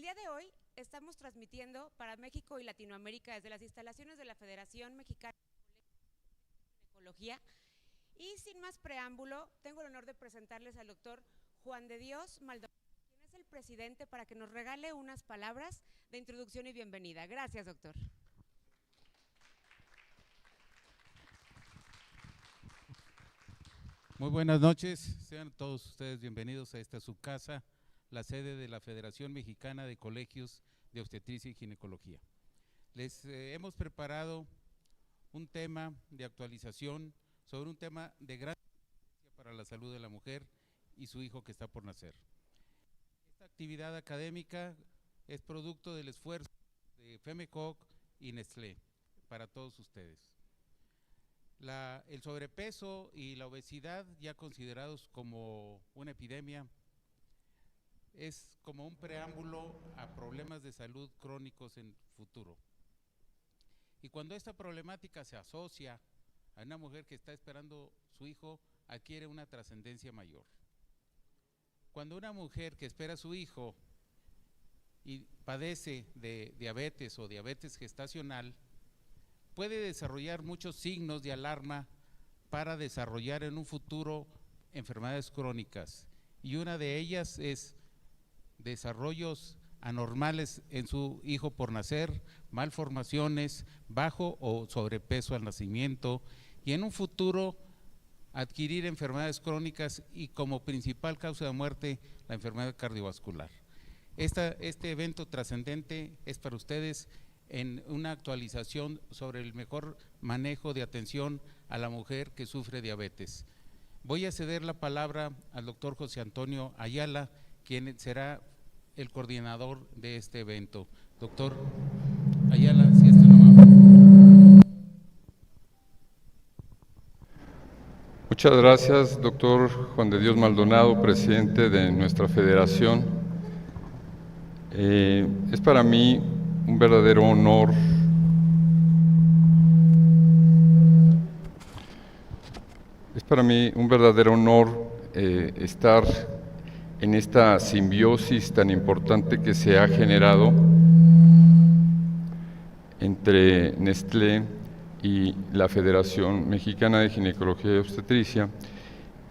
día de hoy estamos transmitiendo para México y Latinoamérica desde las instalaciones de la Federación Mexicana de Ginecología. Y sin más preámbulo, tengo el honor de presentarles al doctor Juan de Dios Maldonado, quien es el presidente, para que nos regale unas palabras de introducción y bienvenida. Gracias, doctor. Muy buenas noches, sean todos ustedes bienvenidos a esta su casa, la sede de la Federación Mexicana de Colegios de Obstetricia y Ginecología. Les hemos preparado un tema de actualización sobre un tema de gran importancia para la salud de la mujer y su hijo que está por nacer. Esta actividad académica es producto del esfuerzo de FEMECOC y Nestlé para todos ustedes. El sobrepeso y la obesidad, ya considerados como una epidemia, es como un preámbulo a problemas de salud crónicos en futuro. Y cuando esta problemática se asocia a una mujer que está esperando su hijo, adquiere una trascendencia mayor. Cuando una mujer que espera a su hijo y padece de diabetes o diabetes gestacional, puede desarrollar muchos signos de alarma para desarrollar en un futuro enfermedades crónicas, y una de ellas es desarrollos anormales en su hijo por nacer, malformaciones, bajo o sobrepeso al nacimiento, y en un futuro adquirir enfermedades crónicas y como principal causa de muerte la enfermedad cardiovascular. Este evento trascendente es para ustedes en una actualización sobre el mejor manejo de atención a la mujer que sufre diabetes. Voy a ceder la palabra al doctor José Antonio Ayala, quien será el coordinador de este evento. Doctor Ayala, si es tan amable. Muchas gracias, doctor Juan de Dios Maldonado, presidente de nuestra federación. Es para mí un verdadero honor estar en esta simbiosis tan importante que se ha generado entre Nestlé y la Federación Mexicana de Ginecología y Obstetricia,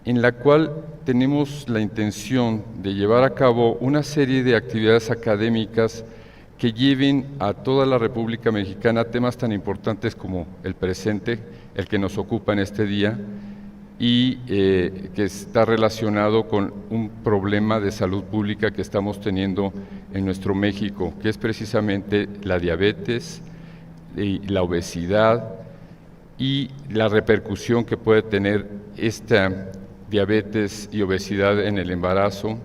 en la cual tenemos la intención de llevar a cabo una serie de actividades académicas que lleven a toda la República Mexicana temas tan importantes como el presente, el que nos ocupa en este día, y que está relacionado con un problema de salud pública que estamos teniendo en nuestro México, que es precisamente la diabetes, y la obesidad y la repercusión que puede tener esta diabetes y obesidad en el embarazo,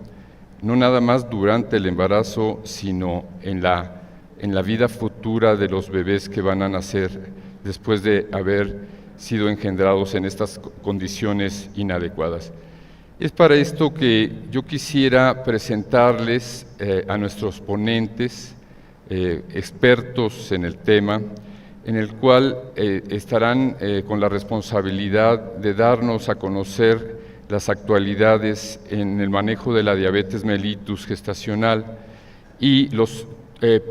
no nada más durante el embarazo, sino en la vida futura de los bebés que van a nacer después de haber sido engendrados en estas condiciones inadecuadas. Es para esto que yo quisiera presentarles a nuestros ponentes, expertos en el tema, en el cual estarán con la responsabilidad de darnos a conocer las actualidades en el manejo de la diabetes mellitus gestacional y los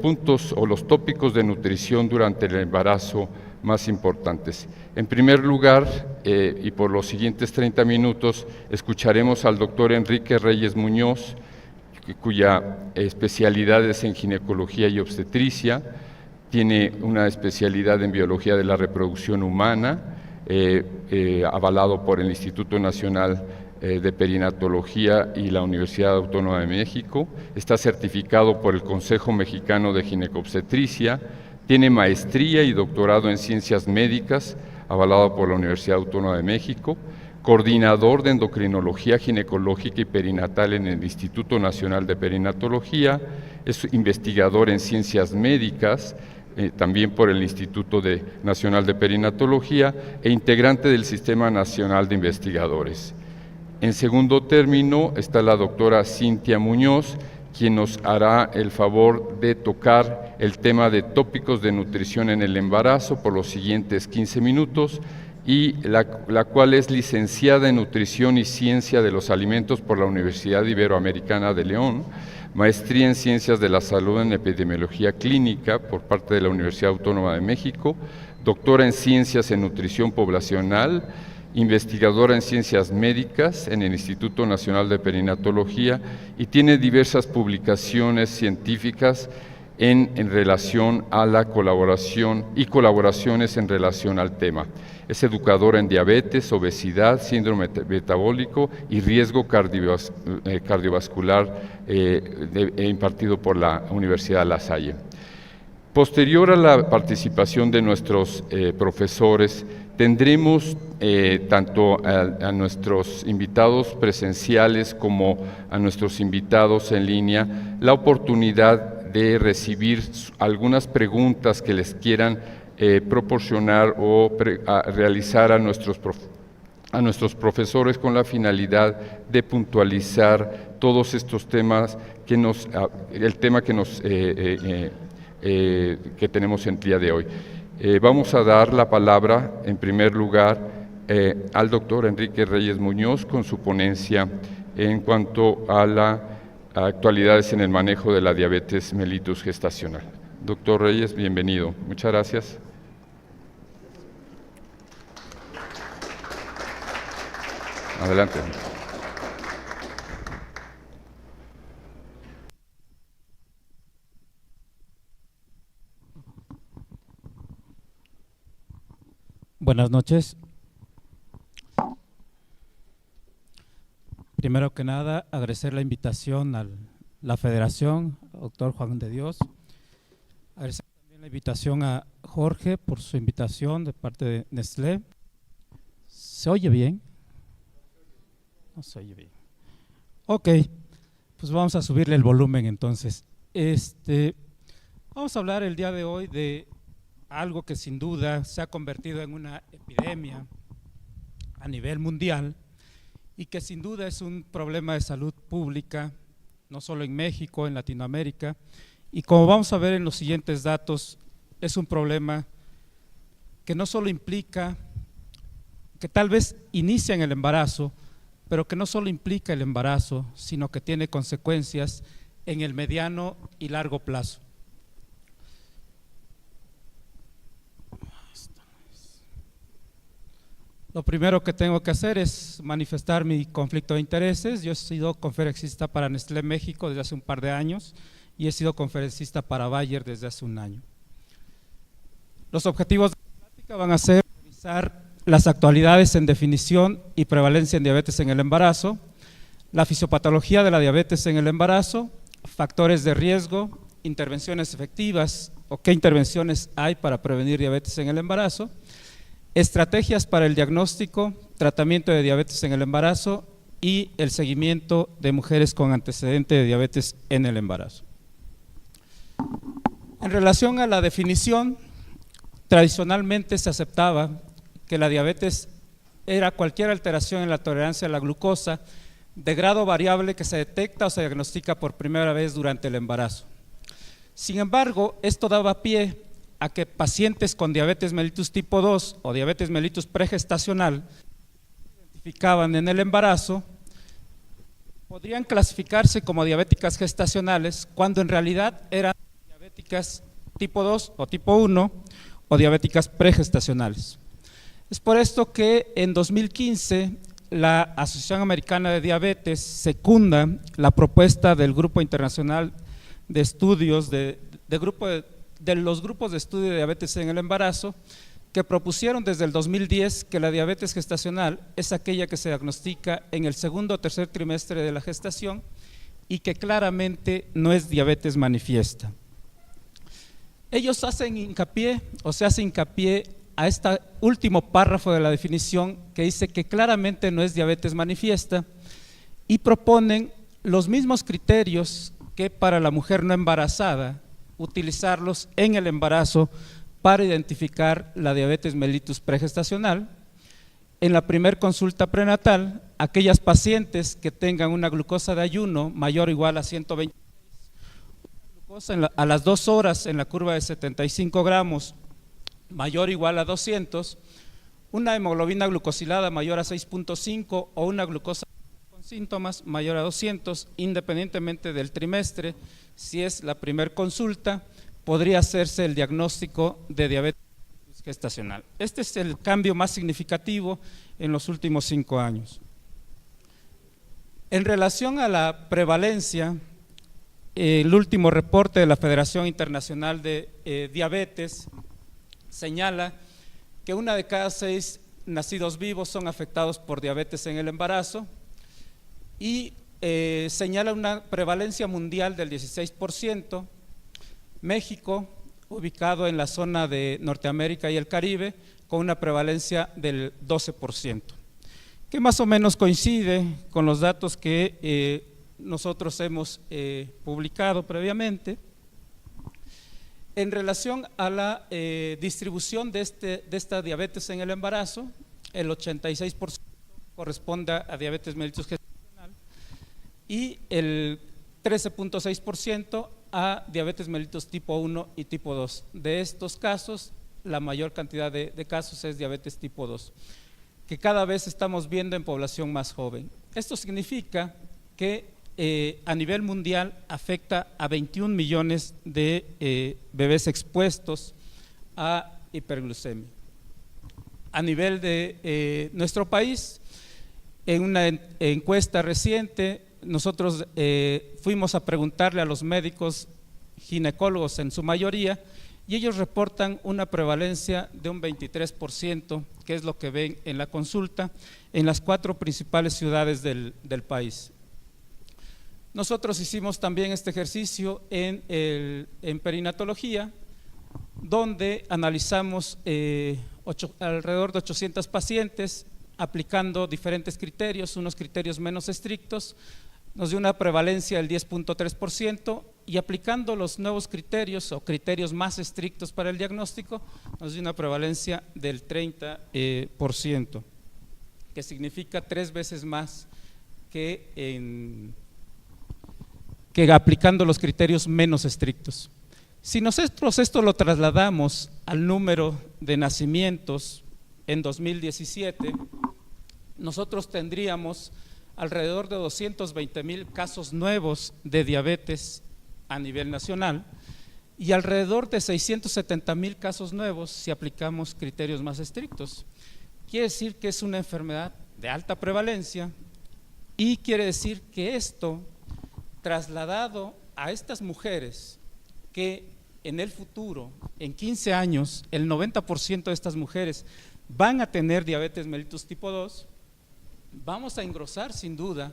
puntos o los tópicos de nutrición durante el embarazo más importantes. En primer lugar, y por los siguientes 30 minutos, escucharemos al doctor Enrique Reyes Muñoz, cuya especialidad es en ginecología y obstetricia, tiene una especialidad en biología de la reproducción humana, avalado por el Instituto Nacional de Perinatología y la Universidad Autónoma de México, está certificado por el Consejo Mexicano de Ginecobstetricia, tiene maestría y doctorado en ciencias médicas, avalado por la Universidad Autónoma de México, coordinador de endocrinología ginecológica y perinatal en el Instituto Nacional de Perinatología, es investigador en ciencias médicas, también por el Instituto Nacional de Perinatología, e integrante del Sistema Nacional de Investigadores. En segundo término está la doctora Cintia Muñoz, quien nos hará el favor de tocar el tema de tópicos de nutrición en el embarazo por los siguientes 15 minutos, y la cual es licenciada en Nutrición y Ciencia de los Alimentos por la Universidad Iberoamericana de León, maestría en Ciencias de la Salud en Epidemiología Clínica por parte de la Universidad Autónoma de México, doctora en Ciencias en Nutrición Poblacional, investigadora en Ciencias Médicas en el Instituto Nacional de Perinatología y tiene diversas publicaciones científicas en relación a la colaboración y colaboraciones en relación al tema. Es educadora en diabetes, obesidad, síndrome metabólico y riesgo cardiovascular impartido por la Universidad La Salle. Posterior a la participación de nuestros profesores, tendremos tanto a nuestros invitados presenciales como a nuestros invitados en línea la oportunidad de recibir algunas preguntas que les quieran proporcionar o realizar a nuestros profesores con la finalidad de puntualizar todos estos temas el tema que tenemos en el día de hoy. Vamos a dar la palabra, en primer lugar, al doctor Enrique Reyes Muñoz con su ponencia en cuanto a las actualidades en el manejo de la diabetes mellitus gestacional. Doctor Reyes, bienvenido. Muchas gracias. Adelante. Buenas noches. Primero que nada, agradecer la invitación a la Federación, doctor Juan de Dios. Agradecer también la invitación a Jorge por su invitación de parte de Nestlé. ¿Se oye bien? No se oye bien. Ok, pues vamos a subirle el volumen entonces. Vamos a hablar el día de hoy de algo que sin duda se ha convertido en una epidemia a nivel mundial y que sin duda es un problema de salud pública, no solo en México, en Latinoamérica, y como vamos a ver en los siguientes datos, es un problema que no solo implica, que tal vez inicia en el embarazo, pero que no solo implica el embarazo, sino que tiene consecuencias en el mediano y largo plazo. Lo primero que tengo que hacer es manifestar mi conflicto de intereses. Yo he sido conferencista para Nestlé México desde hace un par de años y he sido conferencista para Bayer desde hace un año. Los objetivos de la plática van a ser revisar las actualidades en definición y prevalencia en diabetes en el embarazo, la fisiopatología de la diabetes en el embarazo, factores de riesgo, intervenciones efectivas o qué intervenciones hay para prevenir diabetes en el embarazo, estrategias para el diagnóstico, tratamiento de diabetes en el embarazo y el seguimiento de mujeres con antecedente de diabetes en el embarazo. En relación a la definición, tradicionalmente se aceptaba que la diabetes era cualquier alteración en la tolerancia a la glucosa de grado variable que se detecta o se diagnostica por primera vez durante el embarazo. Sin embargo, esto daba pie a que pacientes con diabetes mellitus tipo 2 o diabetes mellitus pregestacional identificaban en el embarazo podrían clasificarse como diabéticas gestacionales cuando en realidad eran diabéticas tipo 2 o tipo 1 o diabéticas pregestacionales. Es por esto que en 2015 la Asociación Americana de Diabetes secunda la propuesta del Grupo Internacional de Estudios de los grupos de estudio de diabetes en el embarazo, que propusieron desde el 2010 que la diabetes gestacional es aquella que se diagnostica en el segundo o tercer trimestre de la gestación y que claramente no es diabetes manifiesta. Ellos hacen hincapié, o se hace hincapié a este último párrafo de la definición que dice que claramente no es diabetes manifiesta y proponen los mismos criterios que para la mujer no embarazada, utilizarlos en el embarazo para identificar la diabetes mellitus pregestacional. En la primer consulta prenatal, aquellas pacientes que tengan una glucosa de ayuno mayor o igual a 120, glucosa a las 2 horas en la curva de 75 gramos mayor o igual a 200, una hemoglobina glucosilada mayor a 6.5 o una glucosa síntomas, mayor a 200, independientemente del trimestre, si es la primer consulta, podría hacerse el diagnóstico de diabetes gestacional. Este es el cambio más significativo en los últimos 5 años. En relación a la prevalencia, el último reporte de la Federación Internacional de Diabetes señala que 1 de cada 6 nacidos vivos son afectados por diabetes en el embarazo y señala una prevalencia mundial del 16%. México, ubicado en la zona de Norteamérica y el Caribe, con una prevalencia del 12%, que más o menos coincide con los datos que nosotros hemos publicado previamente. En relación a la distribución de esta diabetes en el embarazo, el 86% corresponde a diabetes mellitus gestacional y el 13.6% a diabetes mellitus tipo 1 y tipo 2. De estos casos, la mayor cantidad de casos es diabetes tipo 2, que cada vez estamos viendo en población más joven. Esto significa que a nivel mundial afecta a 21 millones de bebés expuestos a hiperglucemia. A nivel de nuestro país, en una encuesta reciente, nosotros fuimos a preguntarle a los médicos ginecólogos en su mayoría y ellos reportan una prevalencia de un 23%, que es lo que ven en la consulta, en las 4 principales ciudades del país. Nosotros hicimos también este ejercicio en perinatología, donde analizamos alrededor de 800 pacientes, aplicando diferentes criterios, unos criterios menos estrictos, nos dio una prevalencia del 10.3%, y aplicando los nuevos criterios o criterios más estrictos para el diagnóstico, nos dio una prevalencia del 30%, que significa 3 veces más que aplicando los criterios menos estrictos. Si nosotros esto lo trasladamos al número de nacimientos en 2017, nosotros tendríamos alrededor de 220,000 casos nuevos de diabetes a nivel nacional y alrededor de 670,000 casos nuevos si aplicamos criterios más estrictos. Quiere decir que es una enfermedad de alta prevalencia y quiere decir que esto, trasladado a estas mujeres que en el futuro, en 15 años, el 90% de estas mujeres van a tener diabetes mellitus tipo 2, vamos a engrosar sin duda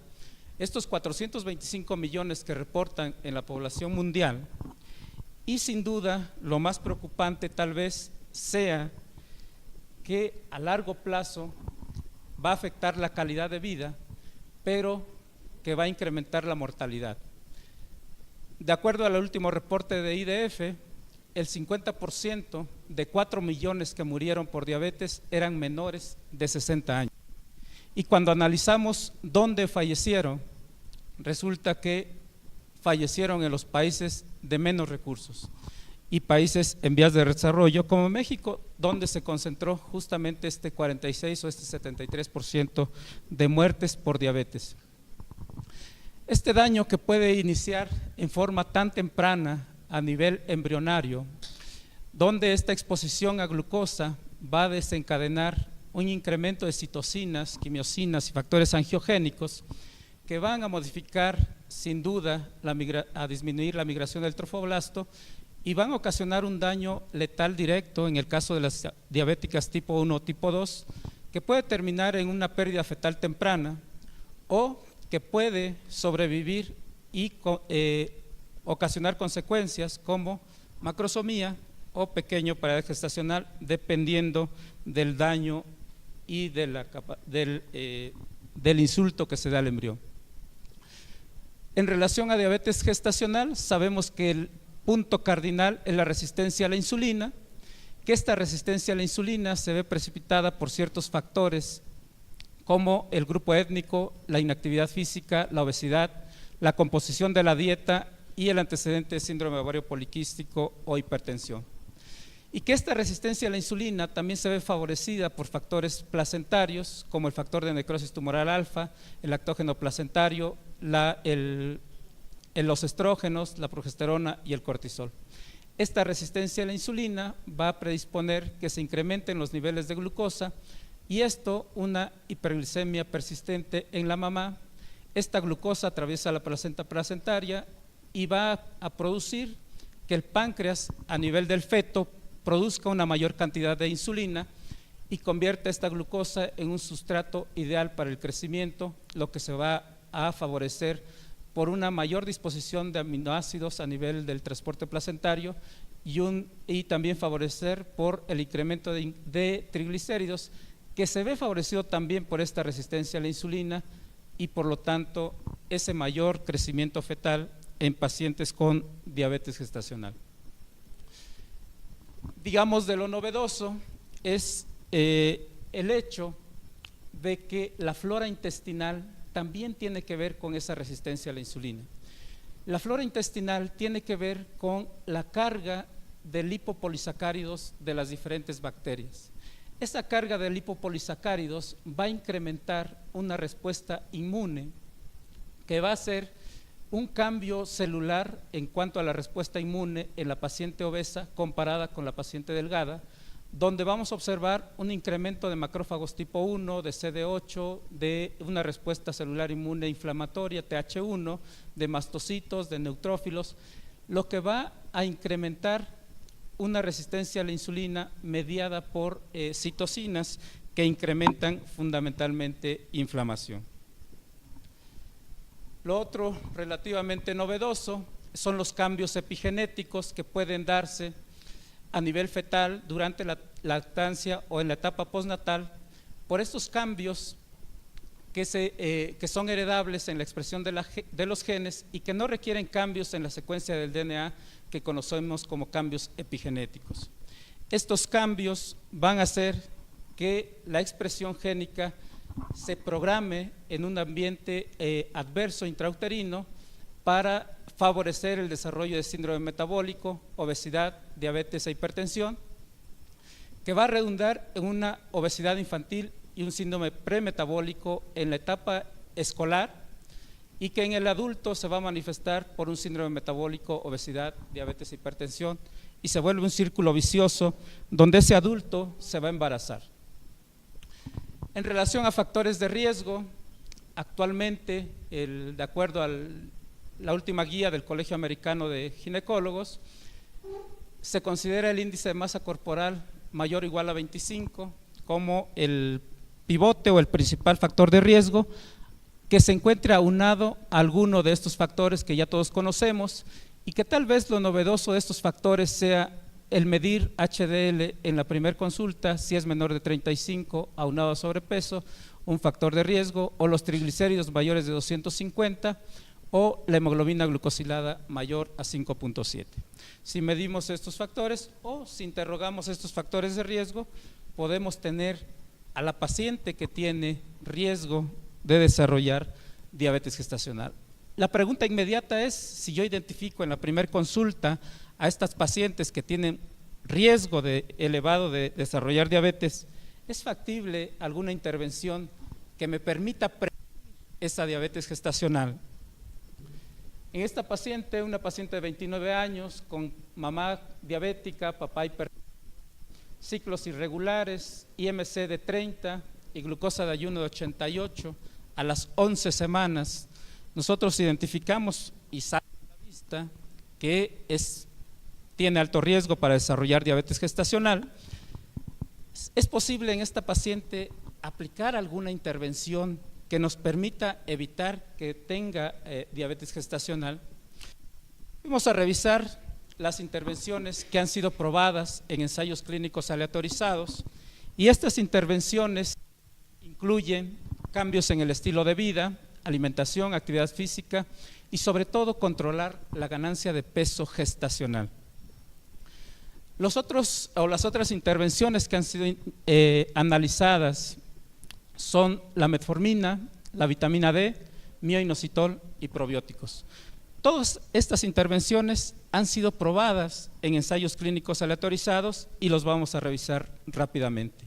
estos 425 millones que reportan en la población mundial y sin duda lo más preocupante tal vez sea que a largo plazo va a afectar la calidad de vida, pero que va a incrementar la mortalidad. De acuerdo al último reporte de IDF, el 50% de 4 millones que murieron por diabetes eran menores de 60 años. Y cuando analizamos dónde fallecieron, resulta que fallecieron en los países de menos recursos y países en vías de desarrollo como México, donde se concentró justamente este 46 o este 73% de muertes por diabetes. Este daño que puede iniciar en forma tan temprana a nivel embrionario, donde esta exposición a glucosa va a desencadenar un incremento de citocinas, quimiosinas y factores angiogénicos que van a modificar sin duda, a disminuir la migración del trofoblasto y van a ocasionar un daño letal directo en el caso de las diabéticas tipo 1 o tipo 2, que puede terminar en una pérdida fetal temprana o que puede sobrevivir y ocasionar consecuencias como macrosomía o pequeño parálisis gestacional, dependiendo del daño y del insulto que se da al embrión. En relación a diabetes gestacional, sabemos que el punto cardinal es la resistencia a la insulina, que esta resistencia a la insulina se ve precipitada por ciertos factores como el grupo étnico, la inactividad física, la obesidad, la composición de la dieta y el antecedente de síndrome ovario poliquístico o hipertensión. y que esta resistencia a la insulina también se ve favorecida por factores placentarios como el factor de necrosis tumoral alfa, el lactógeno placentario, los estrógenos, la progesterona y el cortisol. Esta resistencia a la insulina va a predisponer que se incrementen los niveles de glucosa y esto una hiperglicemia persistente en la mamá. Esta glucosa atraviesa la placenta placentaria y va a producir que el páncreas a nivel del feto produzca una mayor cantidad de insulina y convierte esta glucosa en un sustrato ideal para el crecimiento, lo que se va a favorecer por una mayor disposición de aminoácidos a nivel del transporte placentario y también favorecer por el incremento de triglicéridos, que se ve favorecido también por esta resistencia a la insulina y por lo tanto ese mayor crecimiento fetal en pacientes con diabetes gestacional. Digamos, de lo novedoso es el hecho de que la flora intestinal también tiene que ver con esa resistencia a la insulina. La flora intestinal tiene que ver con la carga de lipopolisacáridos de las diferentes bacterias. Esa carga de lipopolisacáridos va a incrementar una respuesta inmune que va a ser un cambio celular en cuanto a la respuesta inmune en la paciente obesa comparada con la paciente delgada, donde vamos a observar un incremento de macrófagos tipo 1, de CD8, de una respuesta celular inmune inflamatoria, TH1, de mastocitos, de neutrófilos, lo que va a incrementar una resistencia a la insulina mediada por citocinas que incrementan fundamentalmente inflamación. Lo otro relativamente novedoso son los cambios epigenéticos que pueden darse a nivel fetal durante la lactancia o en la etapa postnatal por estos cambios que son heredables en la expresión de los genes y que no requieren cambios en la secuencia del DNA que conocemos como cambios epigenéticos. Estos cambios van a hacer que la expresión génica se programe en un ambiente adverso intrauterino para favorecer el desarrollo de síndrome metabólico, obesidad, diabetes e hipertensión, que va a redundar en una obesidad infantil y un síndrome premetabólico en la etapa escolar y que en el adulto se va a manifestar por un síndrome metabólico, obesidad, diabetes e hipertensión y se vuelve un círculo vicioso donde ese adulto se va a embarazar. En relación a factores de riesgo, actualmente, de acuerdo a la última guía del Colegio Americano de Ginecólogos, se considera el índice de masa corporal mayor o igual a 25 como el pivote o el principal factor de riesgo que se encuentre aunado a alguno de estos factores que ya todos conocemos y que tal vez lo novedoso de estos factores sea el medir HDL en la primera consulta, si es menor de 35, aunado a sobrepeso, un factor de riesgo, o los triglicéridos mayores de 250, o la hemoglobina glucosilada mayor a 5.7. Si medimos estos factores o si interrogamos estos factores de riesgo, podemos tener a la paciente que tiene riesgo de desarrollar diabetes gestacional. La pregunta inmediata es, si yo identifico en la primera consulta a estas pacientes que tienen riesgo elevado de desarrollar diabetes, ¿es factible alguna intervención que me permita prevenir esa diabetes gestacional? En esta paciente, una paciente de 29 años con mamá diabética, papá hipertenso, ciclos irregulares, IMC de 30 y glucosa de ayuno de 88 a las 11 semanas, nosotros identificamos y sale a la vista que tiene alto riesgo para desarrollar diabetes gestacional. ¿Es posible en esta paciente aplicar alguna intervención que nos permita evitar que tenga diabetes gestacional? Vamos a revisar las intervenciones que han sido probadas en ensayos clínicos aleatorizados y estas intervenciones incluyen cambios en el estilo de vida, alimentación, actividad física y sobre todo controlar la ganancia de peso gestacional. Las otras intervenciones que han sido analizadas son la metformina, la vitamina D, mioinositol y probióticos. Todas estas intervenciones han sido probadas en ensayos clínicos aleatorizados y los vamos a revisar rápidamente.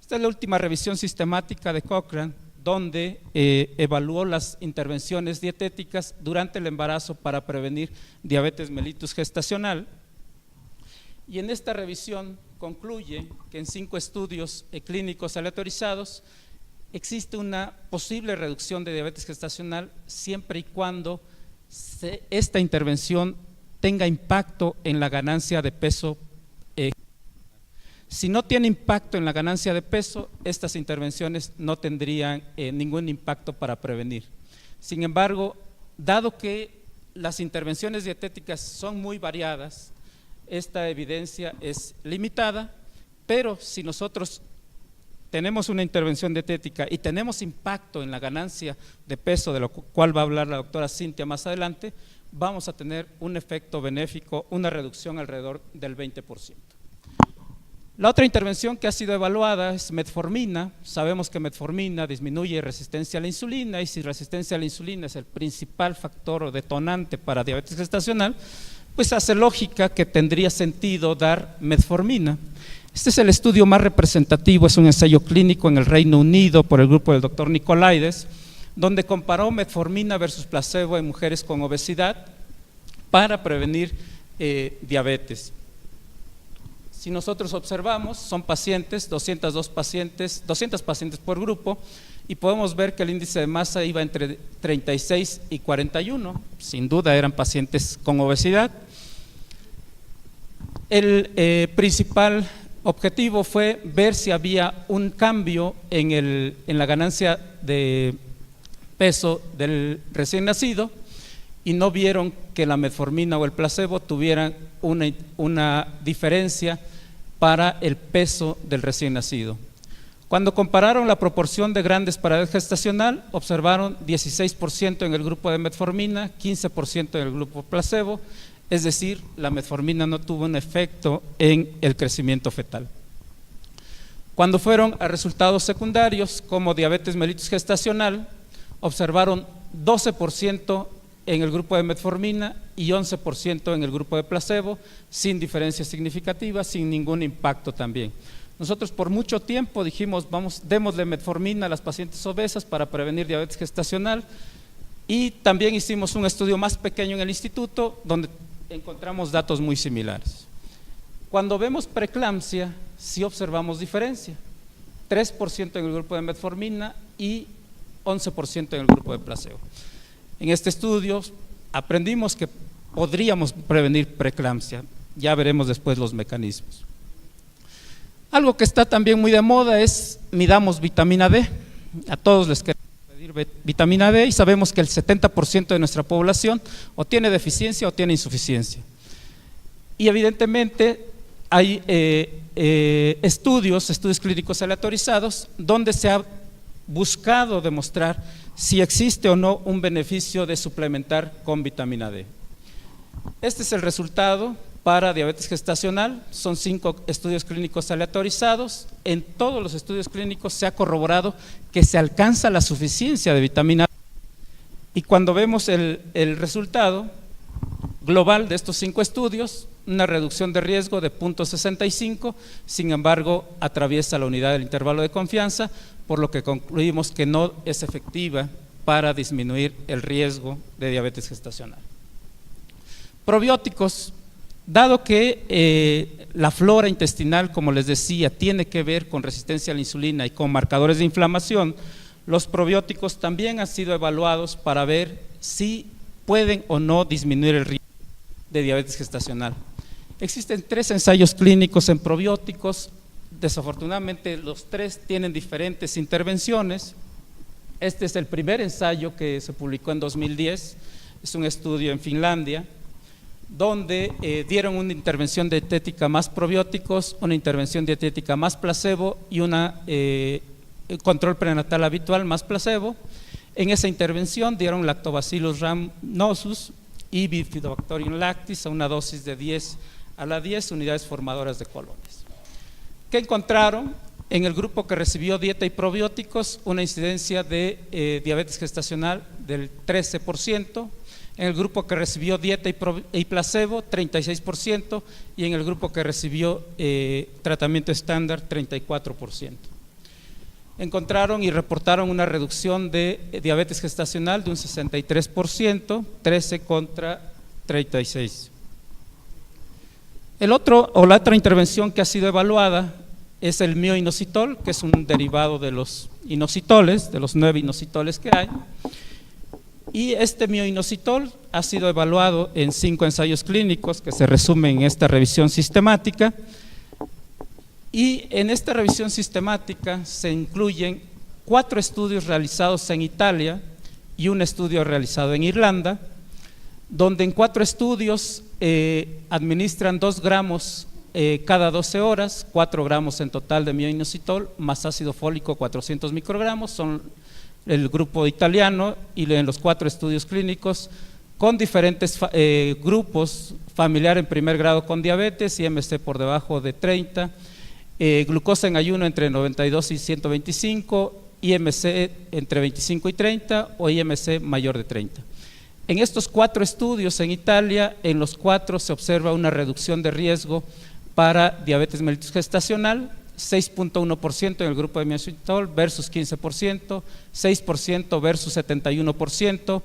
Esta es la última revisión sistemática de Cochrane, donde evaluó las intervenciones dietéticas durante el embarazo para prevenir diabetes mellitus gestacional. Y en esta revisión concluye que en 5 estudios clínicos aleatorizados existe una posible reducción de diabetes gestacional siempre y cuando esta intervención tenga impacto en la ganancia de peso. Si no tiene impacto en la ganancia de peso, estas intervenciones no tendrían ningún impacto para prevenir. Sin embargo, dado que las intervenciones dietéticas son muy variadas, esta evidencia es limitada, pero si nosotros tenemos una intervención dietética y tenemos impacto en la ganancia de peso, de lo cual va a hablar la doctora Cintia más adelante, vamos a tener un efecto benéfico, una reducción alrededor del 20%. La otra intervención que ha sido evaluada es metformina. Sabemos que metformina disminuye resistencia a la insulina, y si resistencia a la insulina es el principal factor o detonante para diabetes gestacional, pues hace lógica que tendría sentido dar metformina. Este es el estudio más representativo, es un ensayo clínico en el Reino Unido por el grupo del doctor Nicolaides, donde comparó metformina versus placebo en mujeres con obesidad para prevenir diabetes. Si nosotros observamos, son pacientes, 200 pacientes por grupo, y podemos ver que el índice de masa iba entre 36 y 41, sin duda eran pacientes con obesidad. El principal objetivo fue ver si había un cambio en la ganancia de peso del recién nacido, y no vieron que la metformina o el placebo tuvieran una diferencia para el peso del recién nacido. Cuando compararon la proporción de grandes para edad gestacional, observaron 16% en el grupo de metformina, 15% en el grupo placebo, es decir, la metformina no tuvo un efecto en el crecimiento fetal. Cuando fueron a resultados secundarios, como diabetes mellitus gestacional, observaron 12% en el grupo de metformina y 11% en el grupo de placebo, sin diferencias significativas, sin ningún impacto también. Nosotros por mucho tiempo dijimos, démosle metformina a las pacientes obesas para prevenir diabetes gestacional, y también hicimos un estudio más pequeño en el instituto donde encontramos datos muy similares. Cuando vemos preeclampsia, sí observamos diferencia, 3% en el grupo de metformina y 11% en el grupo de placebo. En este estudio aprendimos que podríamos prevenir preeclampsia, ya veremos después los mecanismos. Algo que está también muy de moda es midamos vitamina D. A todos les queremos pedir vitamina D y sabemos que el 70% de nuestra población o tiene deficiencia o tiene insuficiencia. Y evidentemente hay estudios clínicos aleatorizados donde se ha buscado demostrar si existe o no un beneficio de suplementar con vitamina D. Este es el resultado para diabetes gestacional, son 5 estudios clínicos aleatorizados. En todos los estudios clínicos se ha corroborado que se alcanza la suficiencia de vitamina D, y cuando vemos el resultado global de estos 5 estudios, una reducción de riesgo de 0.65, sin embargo atraviesa la unidad del intervalo de confianza, por lo que concluimos que no es efectiva para disminuir el riesgo de diabetes gestacional. Probióticos. Dado que la flora intestinal, como les decía, tiene que ver con resistencia a la insulina y con marcadores de inflamación, los probióticos también han sido evaluados para ver si pueden o no disminuir el riesgo de diabetes gestacional. Existen 3 ensayos clínicos en probióticos. Desafortunadamente los 3 tienen diferentes intervenciones. Este es el primer ensayo que se publicó en 2010, es un estudio en Finlandia, donde dieron una intervención dietética más probióticos, una intervención dietética más placebo y una control prenatal habitual más placebo. En esa intervención dieron Lactobacillus rhamnosus y Bifidobacterium lactis a una dosis de 10 a la 10 unidades formadoras de colones. ¿Qué encontraron? En el grupo que recibió dieta y probióticos, una incidencia de diabetes gestacional del 13%, En el grupo que recibió dieta y placebo, 36%, y en el grupo que recibió tratamiento estándar, 34%. Encontraron y reportaron una reducción de diabetes gestacional de un 63%, 13 contra 36. La otra intervención que ha sido evaluada es el mioinositol, que es un derivado de los inositoles, de los 9 inositoles que hay. Y este mioinositol ha sido evaluado en 5 ensayos clínicos que se resumen en esta revisión sistemática. Y en esta revisión sistemática se incluyen 4 estudios realizados en Italia y un estudio realizado en Irlanda, donde en 4 estudios administran 2 gramos cada 12 horas, 4 gramos en total de mioinositol, más ácido fólico 400 microgramos, son el grupo italiano, y en los 4 estudios clínicos con diferentes grupos: familiar en primer grado con diabetes, IMC por debajo de 30, glucosa en ayuno entre 92 y 125, IMC entre 25 y 30 o IMC mayor de 30. En estos 4 estudios en Italia, en los 4 se observa una reducción de riesgo para diabetes mellitus gestacional, 6.1% en el grupo de mioinositol versus 15%, 6% versus 71%,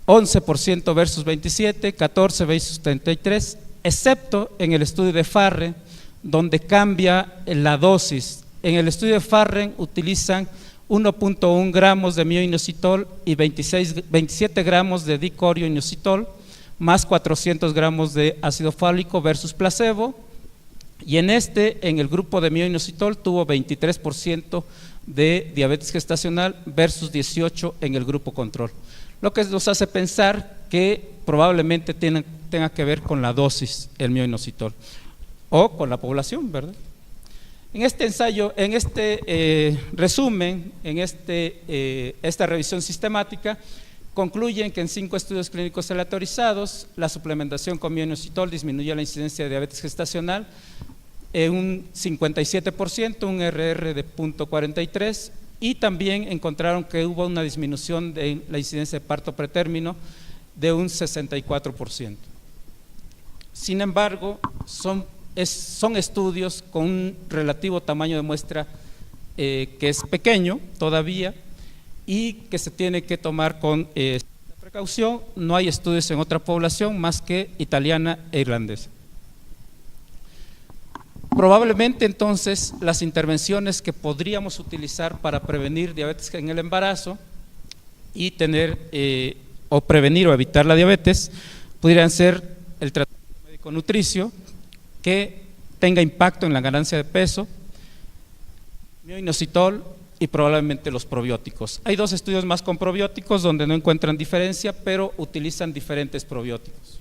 11% versus 27%, 14% versus 33%, excepto en el estudio de Farren, donde cambia la dosis. En el estudio de Farren utilizan 1.1 gramos de mioinositol y 27 gramos de dicorioinositol, más 400 gramos de ácido fólico versus placebo. Y en el grupo de mioinositol tuvo 23% de diabetes gestacional versus 18% en el grupo control, lo que nos hace pensar que probablemente tenga que ver con la dosis el mioinositol o con la población, ¿verdad? En este ensayo, en este resumen, en esta revisión sistemática, concluyen que en 5 estudios clínicos aleatorizados la suplementación con mioinositol disminuye la incidencia de diabetes gestacional en un 57%, un RR de 0.43, y también encontraron que hubo una disminución de la incidencia de parto pretérmino de un 64%. Sin embargo, son estudios con un relativo tamaño de muestra que es pequeño todavía y que se tiene que tomar con precaución. No hay estudios en otra población más que italiana e irlandesa. Probablemente entonces las intervenciones que podríamos utilizar para prevenir diabetes en el embarazo y o prevenir o evitar la diabetes pudieran ser el tratamiento médico nutricio, que tenga impacto en la ganancia de peso, mioinositol y probablemente los probióticos. Hay 2 estudios más con probióticos donde no encuentran diferencia, pero utilizan diferentes probióticos.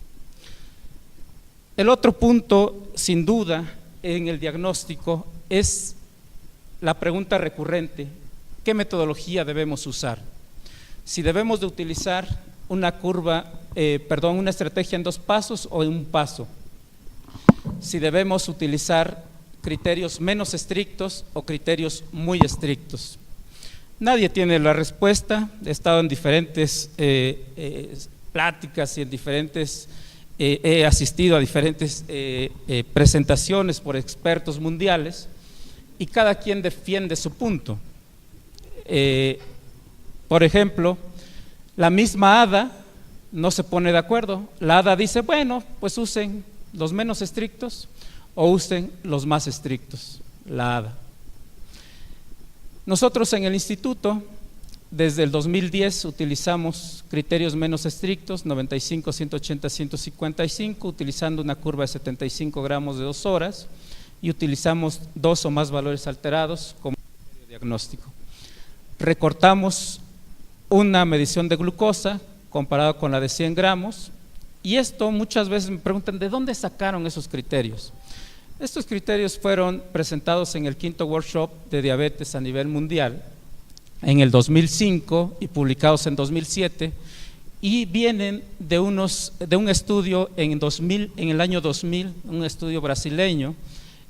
El otro punto, sin duda, en el diagnóstico es la pregunta recurrente: ¿qué metodología debemos usar? Si debemos de utilizar una estrategia en 2 pasos o en un paso. Si debemos utilizar criterios menos estrictos o criterios muy estrictos. Nadie tiene la respuesta. He estado en diferentes pláticas y he asistido a diferentes presentaciones por expertos mundiales y cada quien defiende su punto. Por ejemplo, la misma ADA no se pone de acuerdo. La ADA dice, bueno, pues usen los menos estrictos o usen los más estrictos, la ADA. Nosotros en el instituto, desde el 2010, utilizamos criterios menos estrictos, 95, 180, 155, utilizando una curva de 75 gramos de 2 horas, y utilizamos 2 o más valores alterados como criterio diagnóstico. Recortamos una medición de glucosa comparado con la de 100 gramos, y esto muchas veces me preguntan, ¿de dónde sacaron esos criterios? Estos criterios fueron presentados en el 5º workshop de diabetes a nivel mundial en el 2005 y publicados en 2007, y vienen de un estudio en el año 2000, un estudio brasileño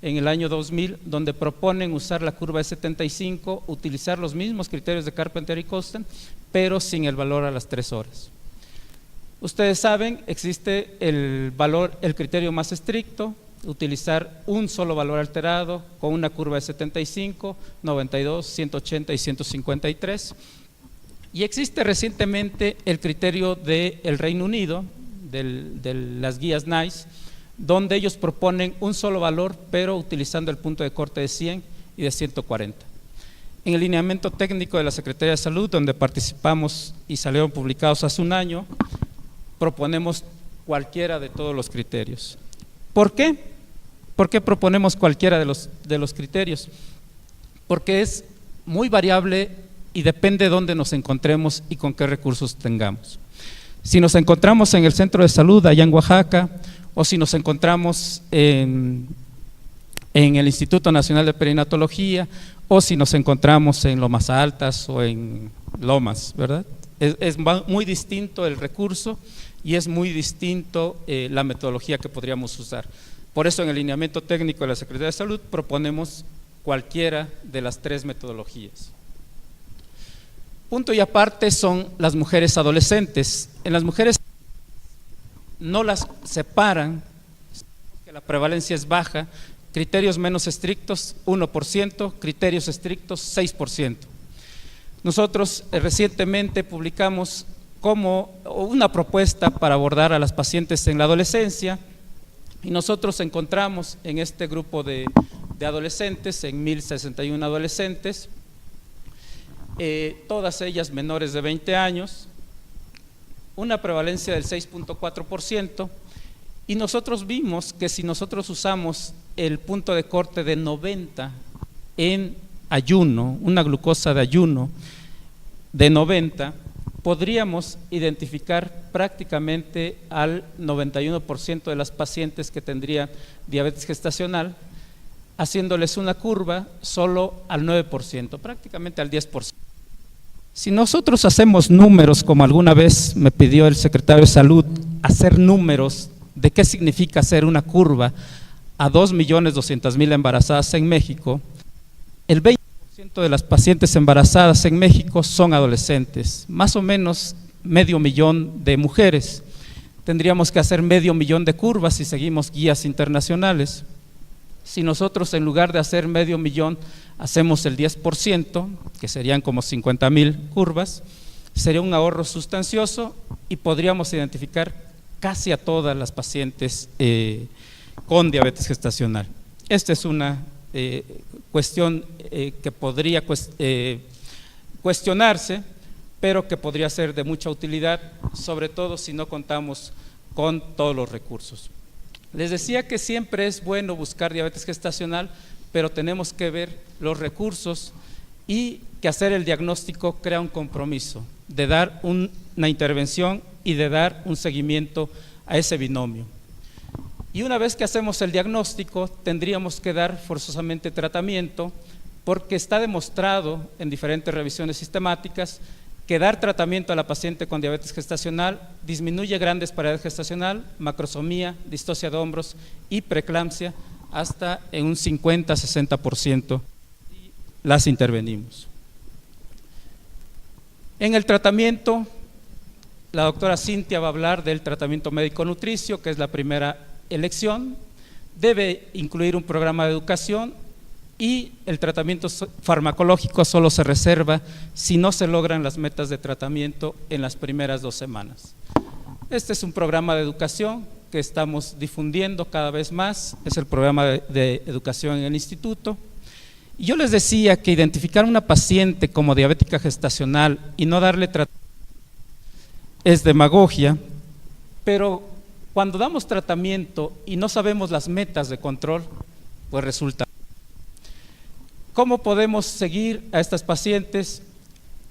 en el año 2000, donde proponen usar la curva de 75, utilizar los mismos criterios de Carpenter y Kosten, pero sin el valor a las 3 horas. Ustedes saben, existe el criterio más estricto, utilizar un solo valor alterado con una curva de 75, 92, 180 y 153. Y existe recientemente el criterio del Reino Unido, de las guías NICE, donde ellos proponen un solo valor, pero utilizando el punto de corte de 100 y de 140. En el lineamiento técnico de la Secretaría de Salud, donde participamos y salieron publicados hace un año, proponemos cualquiera de todos los criterios. ¿Por qué? ¿Por qué proponemos cualquiera de los criterios? Porque es muy variable y depende de dónde nos encontremos y con qué recursos tengamos. Si nos encontramos en el centro de salud allá en Oaxaca, o si nos encontramos en el Instituto Nacional de Perinatología, o si nos encontramos en Lomas Altas o en Lomas, ¿verdad? Es muy distinto el recurso y es muy distinto la metodología que podríamos usar. Por eso en el lineamiento técnico de la Secretaría de Salud proponemos cualquiera de las 3 metodologías. Punto y aparte son las mujeres adolescentes. En las mujeres no las separan, que la prevalencia es baja, criterios menos estrictos 1%, criterios estrictos 6%. Nosotros recientemente publicamos como una propuesta para abordar a las pacientes en la adolescencia y nosotros encontramos en este grupo de adolescentes, en 1061 adolescentes, todas ellas menores de 20 años, una prevalencia del 6.4%, y nosotros vimos que si nosotros usamos el punto de corte de 90 en ayuno, una glucosa de ayuno de 90, podríamos identificar prácticamente al 91% de las pacientes que tendrían diabetes gestacional, haciéndoles una curva solo al 9%, prácticamente al 10%. Si nosotros hacemos números, como alguna vez me pidió el secretario de Salud, hacer números de qué significa hacer una curva a 2.200.000 embarazadas en México, el 20% de las pacientes embarazadas en México son adolescentes, más o menos 500.000 de mujeres. Tendríamos que hacer 500.000 de curvas si seguimos guías internacionales. Si nosotros en lugar de hacer 500.000 hacemos el 10%, que serían como 50.000 curvas, sería un ahorro sustancioso y podríamos identificar casi a todas las pacientes con diabetes gestacional. Esta es una cuestión que podría cuestionarse, pero que podría ser de mucha utilidad, sobre todo si no contamos con todos los recursos. Les decía que siempre es bueno buscar diabetes gestacional, pero tenemos que ver los recursos y que hacer el diagnóstico crea un compromiso de dar una intervención y de dar un seguimiento a ese binomio. Y una vez que hacemos el diagnóstico, tendríamos que dar forzosamente tratamiento, porque está demostrado en diferentes revisiones sistemáticas que dar tratamiento a la paciente con diabetes gestacional disminuye grandes paredes gestacional, macrosomía, distocia de hombros y preeclampsia hasta en un 50-60% y las intervenimos. En el tratamiento, la doctora Cintia va a hablar del tratamiento médico-nutricio, que es la primera elección. Debe incluir un programa de educación y el tratamiento farmacológico solo se reserva si no se logran las metas de tratamiento en las primeras 2 semanas. Este es un programa de educación que estamos difundiendo cada vez más, es el programa de educación en el instituto. Y yo les decía que identificar a una paciente como diabética gestacional y no darle tratamiento es demagogia, pero cuando damos tratamiento y no sabemos las metas de control, pues resulta. ¿Cómo podemos seguir a estas pacientes?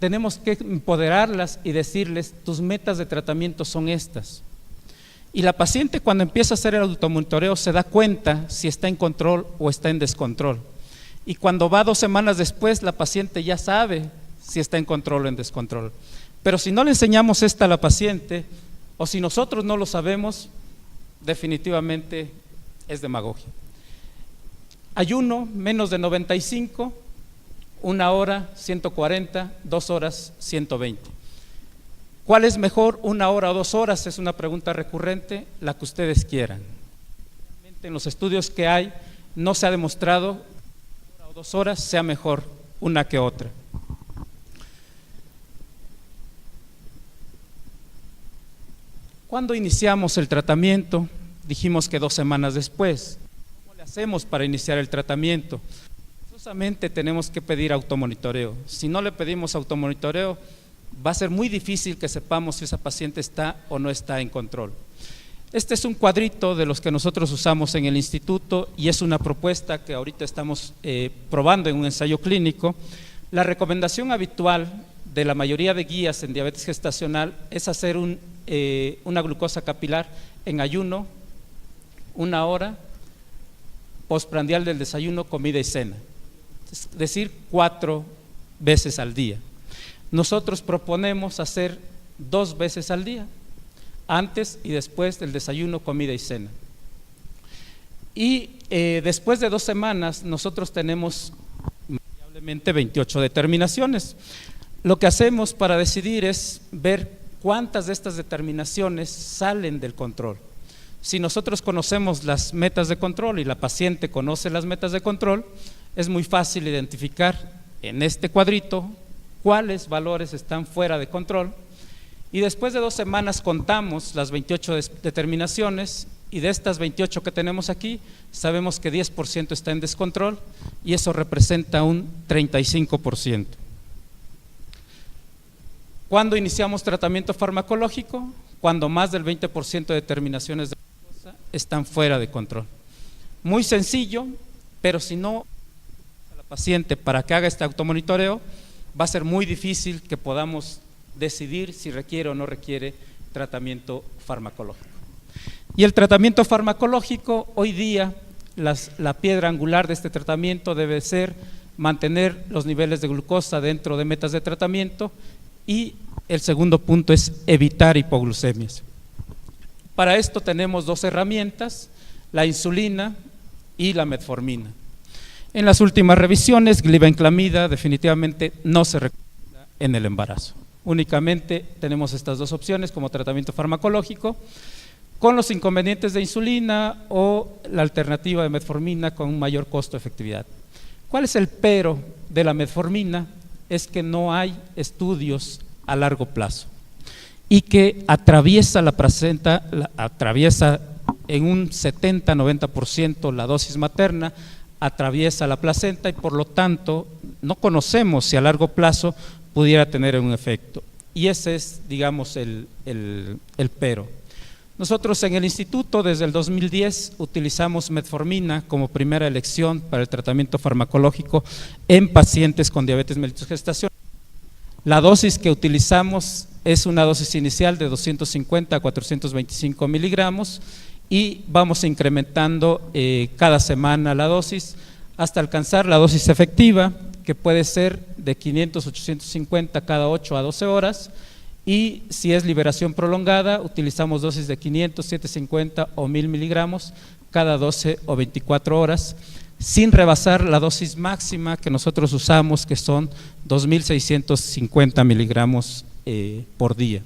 Tenemos que empoderarlas y decirles, tus metas de tratamiento son estas. Y la paciente cuando empieza a hacer el automonitoreo se da cuenta si está en control o está en descontrol. Y cuando va 2 semanas después, la paciente ya sabe si está en control o en descontrol. Pero si no le enseñamos esta a la paciente, o si nosotros no lo sabemos, definitivamente es demagogia. Ayuno menos de 95, 1 hora 140, 2 horas 120. ¿Cuál es mejor, 1 hora o 2 horas? Es una pregunta recurrente, la que ustedes quieran. En los estudios que hay, no se ha demostrado que 1 hora o 2 horas sea mejor una que otra. Cuando iniciamos el tratamiento, dijimos que 2 semanas después. ¿Cómo le hacemos para iniciar el tratamiento? Forzosamente tenemos que pedir automonitoreo. Si no le pedimos automonitoreo, va a ser muy difícil que sepamos si esa paciente está o no está en control. Este es un cuadrito de los que nosotros usamos en el instituto y es una propuesta que ahorita estamos probando en un ensayo clínico. La recomendación habitual de la mayoría de guías en diabetes gestacional es hacer una glucosa capilar en ayuno, 1 hora, postprandial del desayuno, comida y cena, es decir, 4 veces al día. Nosotros proponemos hacer 2 veces al día, antes y después del desayuno, comida y cena. Y después de 2 semanas nosotros tenemos variablemente 28 determinaciones. Lo que hacemos para decidir es ver cuántas de estas determinaciones salen del control. Si nosotros conocemos las metas de control y la paciente conoce las metas de control, es muy fácil identificar en este cuadrito cuáles valores están fuera de control, y después de 2 semanas contamos las 28 determinaciones, y de estas 28 que tenemos aquí, sabemos que 10% está en descontrol, y eso representa un 35%. ¿Cuándo iniciamos tratamiento farmacológico? Cuando más del 20% de determinaciones de glucosa están fuera de control. Muy sencillo, pero si no a la paciente para que haga este automonitoreo, va a ser muy difícil que podamos decidir si requiere o no requiere tratamiento farmacológico. Y el tratamiento farmacológico, hoy día, la piedra angular de este tratamiento debe ser mantener los niveles de glucosa dentro de metas de tratamiento, y el segundo punto es evitar hipoglucemias. Para esto tenemos 2 herramientas, la insulina y la metformina. En las últimas revisiones, glibenclamida definitivamente no se recomienda en el embarazo. Únicamente tenemos estas 2 opciones como tratamiento farmacológico, con los inconvenientes de insulina o la alternativa de metformina con un mayor costo-efectividad. ¿Cuál es el pero de la metformina? Es que no hay estudios a largo plazo y que atraviesa la placenta, atraviesa en un 70-90% la dosis materna, atraviesa la placenta, y por lo tanto no conocemos si a largo plazo pudiera tener un efecto, y ese es, digamos, el pero. Nosotros en el instituto desde el 2010 utilizamos metformina como primera elección para el tratamiento farmacológico en pacientes con diabetes mellitus gestacional. La dosis que utilizamos es una dosis inicial de 250 a 425 miligramos, y vamos incrementando cada semana la dosis hasta alcanzar la dosis efectiva, que puede ser de 500 a 850 cada 8 a 12 horas, y si es liberación prolongada utilizamos dosis de 500, 750 o 1000 miligramos cada 12 o 24 horas, sin rebasar la dosis máxima que nosotros usamos, que son 2650 miligramos por día.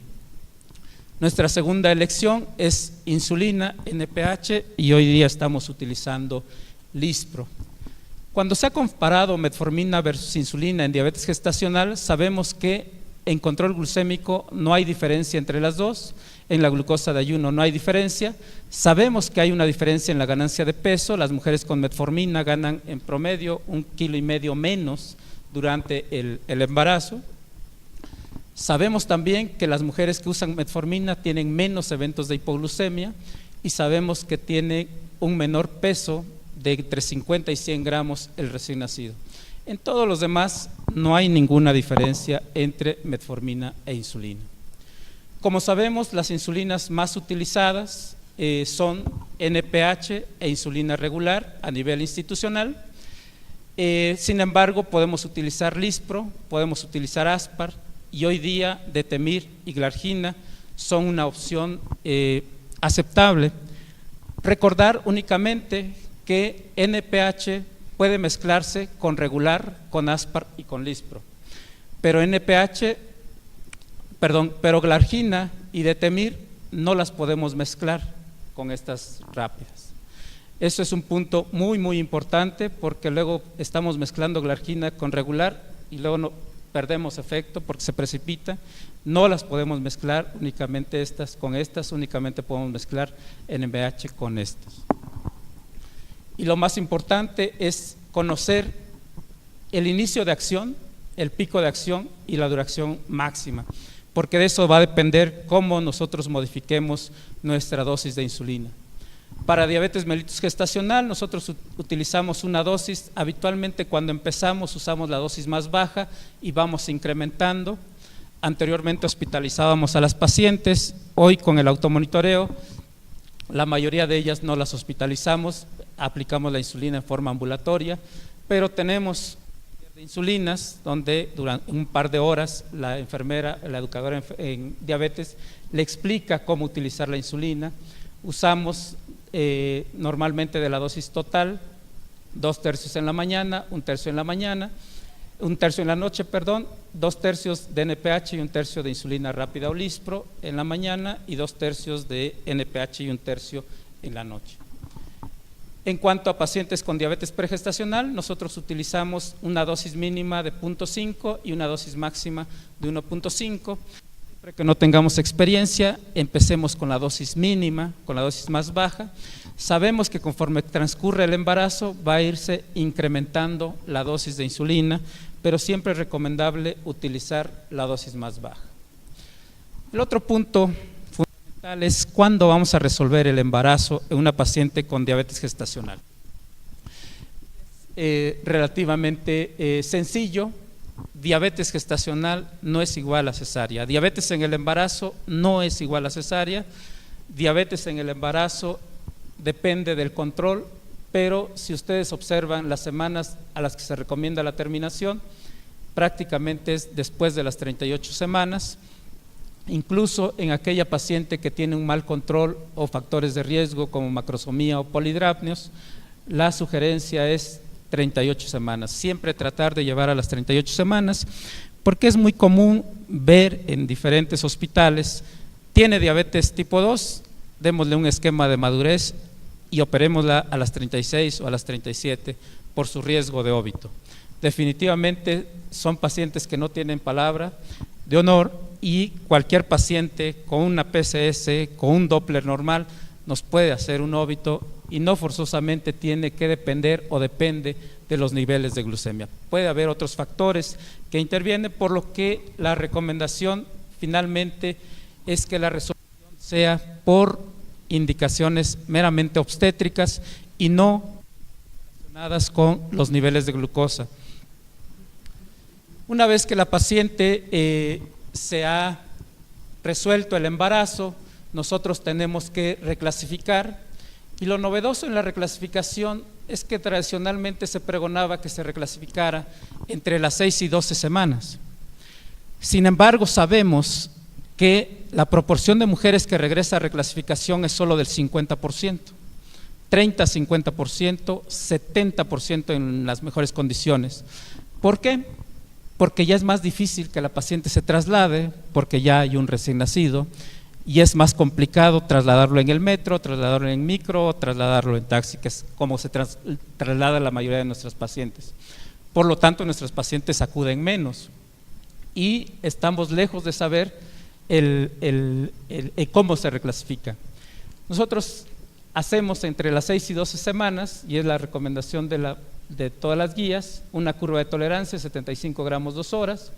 Nuestra segunda elección es insulina, NPH, y hoy día estamos utilizando Lispro. Cuando se ha comparado metformina versus insulina en diabetes gestacional, sabemos que en control glucémico no hay diferencia entre las dos, en la glucosa de ayuno no hay diferencia, sabemos que hay una diferencia en la ganancia de peso. Las mujeres con metformina ganan en promedio 1,5 kilos menos durante el embarazo. Sabemos también que las mujeres que usan metformina tienen menos eventos de hipoglucemia, y sabemos que tiene un menor peso de entre 50 y 100 gramos el recién nacido. En todos los demás no hay ninguna diferencia entre metformina e insulina. Como sabemos, las insulinas más utilizadas son NPH e insulina regular a nivel institucional. Sin embargo, podemos utilizar Lispro, podemos utilizar Aspart, y hoy día Detemir y Glargina son una opción aceptable. Recordar únicamente que NPH puede mezclarse con regular, con Aspart y con Lispro, pero NPH pero glargina y detemir no las podemos mezclar con estas rápidas. Eso es un punto muy, muy importante, porque luego estamos mezclando glargina con regular y luego perdemos efecto porque se precipita. No las podemos mezclar únicamente estas con estas, únicamente podemos mezclar NMBH con estas. Y lo más importante es conocer el inicio de acción, el pico de acción y la duración máxima, porque de eso va a depender cómo nosotros modifiquemos nuestra dosis de insulina. Para diabetes mellitus gestacional nosotros utilizamos una dosis, habitualmente cuando empezamos usamos la dosis más baja y vamos incrementando. Anteriormente hospitalizábamos a las pacientes, hoy con el automonitoreo la mayoría de ellas no las hospitalizamos, aplicamos la insulina en forma ambulatoria, pero tenemos insulinas donde durante un par de horas la enfermera, la educadora en diabetes le explica cómo utilizar la insulina. Usamos normalmente de la dosis total 2/3 en la mañana, 1/3 en la mañana, 1/3 en la noche, perdón, 2/3 de NPH y 1/3 de insulina rápida o Lispro en la mañana y 2/3 de NPH y 1/3 en la noche. En cuanto a pacientes con diabetes pregestacional, nosotros utilizamos una dosis mínima de 0.5 y una dosis máxima de 1.5. Siempre que no tengamos experiencia, empecemos con la dosis mínima, con la dosis más baja. Sabemos que conforme transcurre el embarazo va a irse incrementando la dosis de insulina, pero siempre es recomendable utilizar la dosis más baja. El otro punto fundamental es cuándo vamos a resolver el embarazo en una paciente con diabetes gestacional. Relativamente sencillo. Diabetes gestacional no es igual a cesárea. Diabetes en el embarazo no es igual a cesárea. Diabetes en el embarazo depende del control, pero si ustedes observan las semanas a las que se recomienda la terminación, prácticamente es después de las 38 semanas. Incluso en aquella paciente que tiene un mal control o factores de riesgo como macrosomía o polidrapnios, la sugerencia es 38 semanas, siempre tratar de llevar a las 38 semanas, porque es muy común ver en diferentes hospitales, tiene diabetes tipo 2, démosle un esquema de madurez y operémosla a las 36 o a las 37 por su riesgo de óbito. Definitivamente son pacientes que no tienen palabra de honor y cualquier paciente con una PCS, con un Doppler normal, nos puede hacer un óbito y no forzosamente tiene que depender o depende de los niveles de glucemia. Puede haber otros factores que intervienen, por lo que la recomendación finalmente es que la resolución sea por indicaciones meramente obstétricas y no relacionadas con los niveles de glucosa. Una vez que la paciente se ha resuelto el embarazo, nosotros tenemos que reclasificar, y lo novedoso en la reclasificación es que tradicionalmente se pregonaba que se reclasificara entre las 6 y 12 semanas. Sin embargo, sabemos que la proporción de mujeres que regresa a reclasificación es solo del 50%, 30-50%, 70% en las mejores condiciones. ¿Por qué? Porque ya es más difícil que la paciente se traslade, porque ya hay un recién nacido, y es más complicado trasladarlo en el metro, trasladarlo en micro, trasladarlo en taxi, que es como se traslada la mayoría de nuestras pacientes. Por lo tanto, nuestros pacientes acuden menos y estamos lejos de saber cómo se reclasifica. Nosotros hacemos entre las 6 y 12 semanas, y es la recomendación de todas las guías, una curva de tolerancia, 75 gramos 2 horas.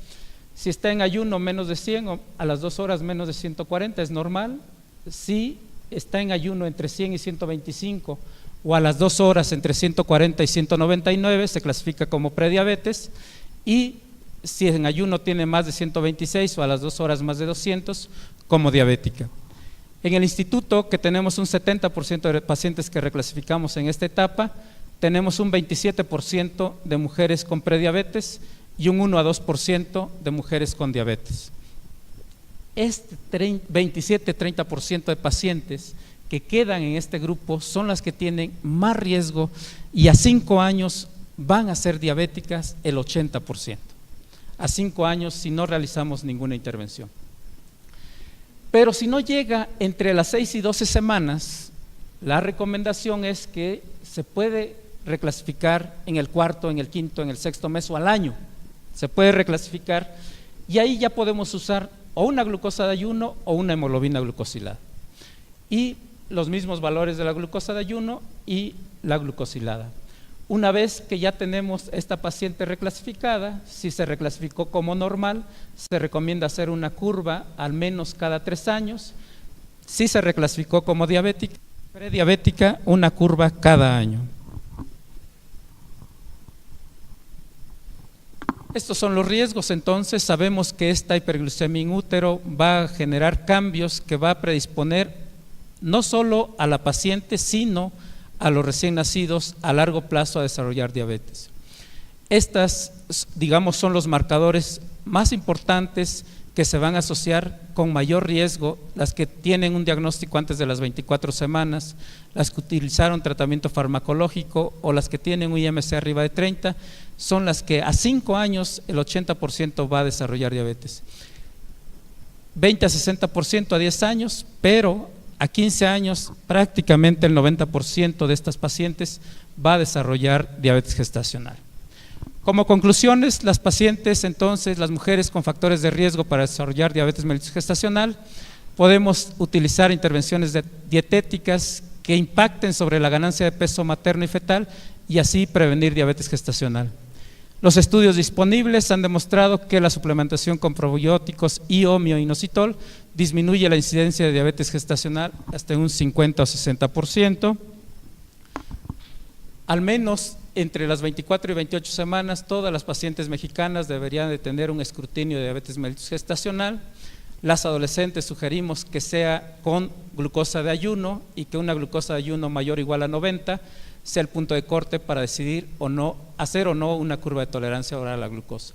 Si está en ayuno menos de 100 o a las 2 horas menos de 140 es normal. Si está en ayuno entre 100 y 125 o a las 2 horas entre 140 y 199 se clasifica como prediabetes, y si en ayuno tiene más de 126 o a las 2 horas más de 200 como diabética. En el instituto, que tenemos un 70% de pacientes que reclasificamos en esta etapa, tenemos un 27% de mujeres con prediabetes y un 1 a 2% de mujeres con diabetes. Este 27-30% de pacientes que quedan en este grupo son las que tienen más riesgo, y a 5 años van a ser diabéticas el 80%. A 5 años si no realizamos ninguna intervención. Pero si no llega entre las 6 y 12 semanas, la recomendación es que se puede reclasificar en el cuarto, en el quinto, en el sexto mes o al año. Se puede reclasificar y ahí ya podemos usar o una glucosa de ayuno o una hemoglobina glucosilada. Y los mismos valores de la glucosa de ayuno y la glucosilada. Una vez que ya tenemos esta paciente reclasificada, si se reclasificó como normal, se recomienda hacer una curva al menos cada 3 años. Si se reclasificó como diabética, prediabética, una curva cada año. Estos son los riesgos. Entonces sabemos que esta hiperglucemia in útero va a generar cambios que va a predisponer no solo a la paciente, sino a los recién nacidos a largo plazo a desarrollar diabetes. Estas, digamos, son los marcadores más importantes que se van a asociar con mayor riesgo: las que tienen un diagnóstico antes de las 24 semanas, las que utilizaron tratamiento farmacológico o las que tienen un IMC arriba de 30, son las que a 5 años el 80% va a desarrollar diabetes. 20 a 60% a 10 años, pero a 15 años prácticamente el 90% de estas pacientes va a desarrollar diabetes gestacional. Como conclusiones, las pacientes, entonces, las mujeres con factores de riesgo para desarrollar diabetes mellitus gestacional, podemos utilizar intervenciones dietéticas que impacten sobre la ganancia de peso materno y fetal y así prevenir diabetes gestacional. Los estudios disponibles han demostrado que la suplementación con probióticos y o mioinositol disminuye la incidencia de diabetes gestacional hasta un 50 o 60%. Al menos entre las 24 y 28 semanas, todas las pacientes mexicanas deberían de tener un escrutinio de diabetes mellitus gestacional. Las adolescentes sugerimos que sea con glucosa de ayuno y que una glucosa de ayuno mayor o igual a 90 sea el punto de corte para decidir o no, hacer o no una curva de tolerancia oral a la glucosa.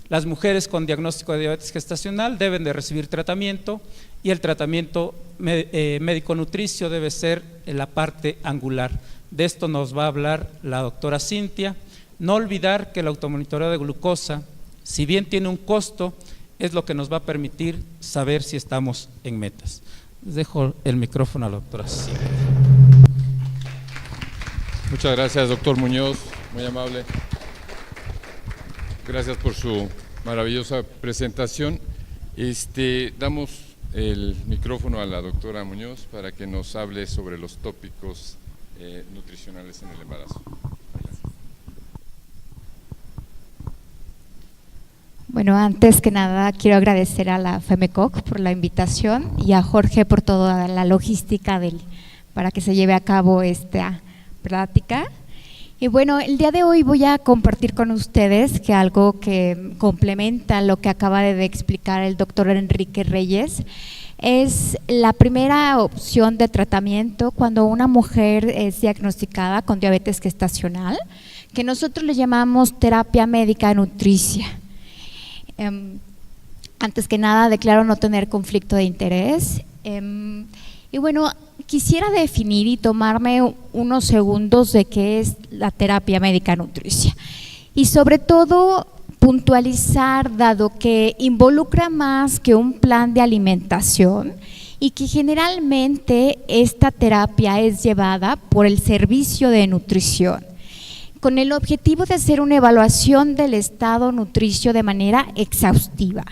Las mujeres con diagnóstico de diabetes gestacional deben de recibir tratamiento y el tratamiento médico-nutricio debe ser en la parte angular. De esto nos va a hablar la doctora Cintia. No olvidar que el automonitoreo de glucosa, si bien tiene un costo, es lo que nos va a permitir saber si estamos en metas. Les dejo el micrófono a la doctora Cintia. Muchas gracias, doctor Muñoz, muy amable. Gracias por su maravillosa presentación. Damos el micrófono a la doctora Muñoz para que nos hable sobre los tópicos nutricionales en el embarazo. Bueno, antes que nada quiero agradecer a la FEMECOC por la invitación y a Jorge por toda la logística para que se lleve a cabo esta plática. Y bueno, el día de hoy voy a compartir con ustedes que algo que complementa lo que acaba de explicar el doctor Enrique Reyes es la primera opción de tratamiento cuando una mujer es diagnosticada con diabetes gestacional, que nosotros le llamamos terapia médica nutricia. Antes que nada declaro no tener conflicto de interés. Y bueno, quisiera definir y tomarme unos segundos de qué es la terapia médica nutricia y sobre todo puntualizar, dado que involucra más que un plan de alimentación y que generalmente esta terapia es llevada por el servicio de nutrición, con el objetivo de hacer una evaluación del estado nutricio de manera exhaustiva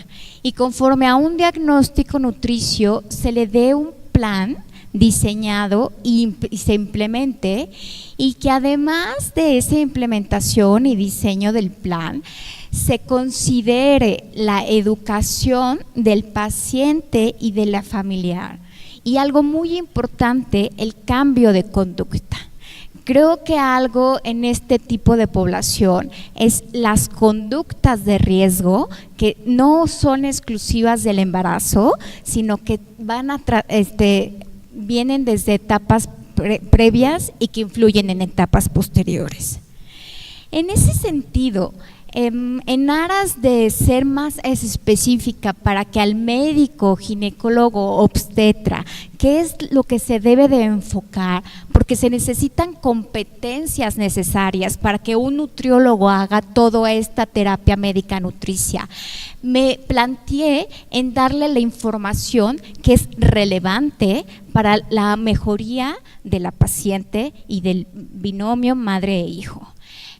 y conforme a un diagnóstico nutricio se le dé un plan diseñado y se implemente, y que además de esa implementación y diseño del plan se considere la educación del paciente y de la familiar y algo muy importante, el cambio de conducta. Creo que algo en este tipo de población es las conductas de riesgo que no son exclusivas del embarazo, sino que van a vienen desde etapas previas y que influyen en etapas posteriores. En ese sentido, en aras de ser más específica para que al médico, ginecólogo, obstetra, qué es lo que se debe de enfocar, porque porque se necesitan competencias necesarias para que un nutriólogo haga toda esta terapia médica nutricia. Me planteé en darle la información que es relevante para la mejoría de la paciente y del binomio madre e hijo.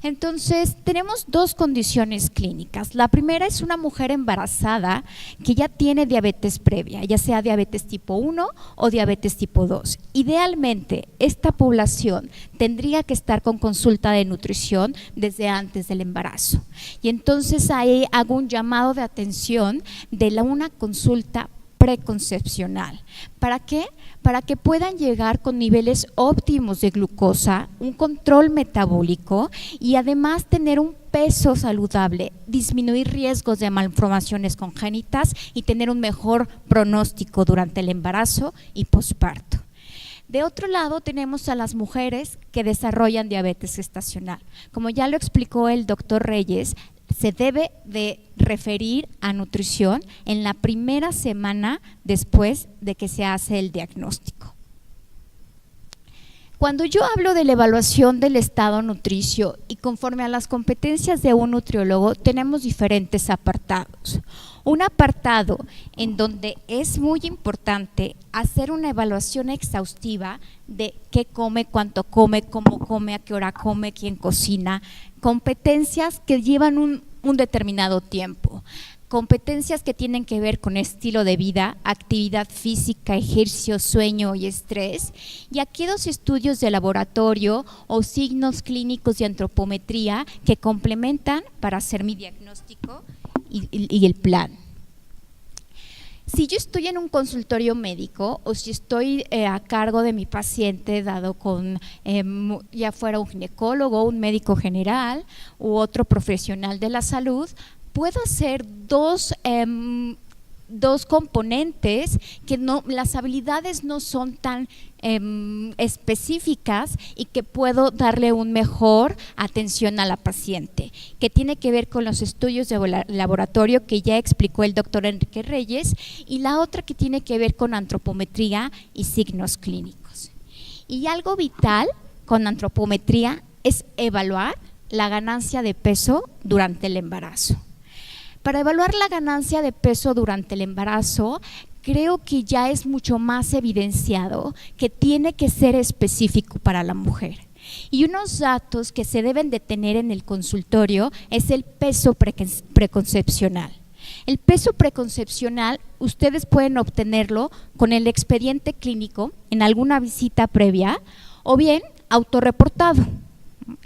Entonces, tenemos dos condiciones clínicas. La primera es una mujer embarazada que ya tiene diabetes previa, ya sea diabetes tipo 1 o diabetes tipo 2. Idealmente, esta población tendría que estar con consulta de nutrición desde antes del embarazo. Y entonces ahí hago un llamado de atención de una consulta preconcepcional. ¿Para qué? Para que puedan llegar con niveles óptimos de glucosa, un control metabólico y además tener un peso saludable, disminuir riesgos de malformaciones congénitas y tener un mejor pronóstico durante el embarazo y posparto. De otro lado, tenemos a las mujeres que desarrollan diabetes gestacional. Como ya lo explicó el doctor Reyes, se debe de referir a nutrición en la primera semana después de que se hace el diagnóstico. Cuando yo hablo de la evaluación del estado nutricio y conforme a las competencias de un nutriólogo, tenemos diferentes apartados. Un apartado en donde es muy importante hacer una evaluación exhaustiva de qué come, cuánto come, cómo come, a qué hora come, quién cocina, competencias que llevan un determinado tiempo. Competencias que tienen que ver con estilo de vida, actividad física, ejercicio, sueño y estrés. Y aquí dos estudios de laboratorio o signos clínicos de antropometría que complementan para hacer mi diagnóstico y el plan. Si yo estoy en un consultorio médico o si estoy a cargo de mi paciente dado con ya fuera un ginecólogo, un médico general u otro profesional de la salud, puedo hacer dos componentes que las habilidades no son tan específicas y que puedo darle un mejor atención a la paciente, que tiene que ver con los estudios de laboratorio que ya explicó el doctor Enrique Reyes, y la otra que tiene que ver con antropometría y signos clínicos. Y algo vital con antropometría es evaluar la ganancia de peso durante el embarazo. Para evaluar la ganancia de peso durante el embarazo, creo que ya es mucho más evidenciado que tiene que ser específico para la mujer. Y unos datos que se deben de tener en el consultorio es el peso preconcepcional. El peso preconcepcional ustedes pueden obtenerlo con el expediente clínico en alguna visita previa o bien autorreportado.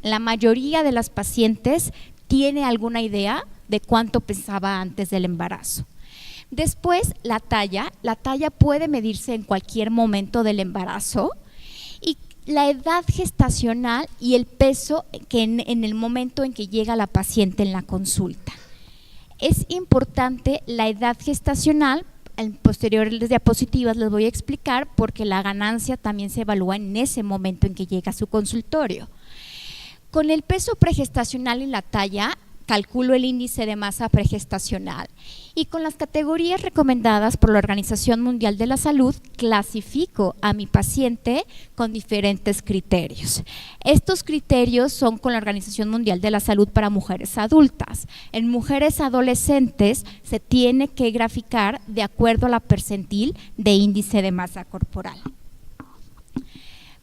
La mayoría de las pacientes tiene alguna idea de cuánto pesaba antes del embarazo. Después, la talla puede medirse en cualquier momento del embarazo, y la edad gestacional y el peso que en el momento en que llega la paciente en la consulta. Es importante la edad gestacional. En posteriores diapositivas les voy a explicar porque la ganancia también se evalúa en ese momento en que llega a su consultorio. Con el peso pregestacional y la talla, calculo el índice de masa pregestacional y con las categorías recomendadas por la Organización Mundial de la Salud clasifico a mi paciente con diferentes criterios. Estos criterios son con la Organización Mundial de la Salud para mujeres adultas. En mujeres adolescentes se tiene que graficar de acuerdo a la percentil de índice de masa corporal.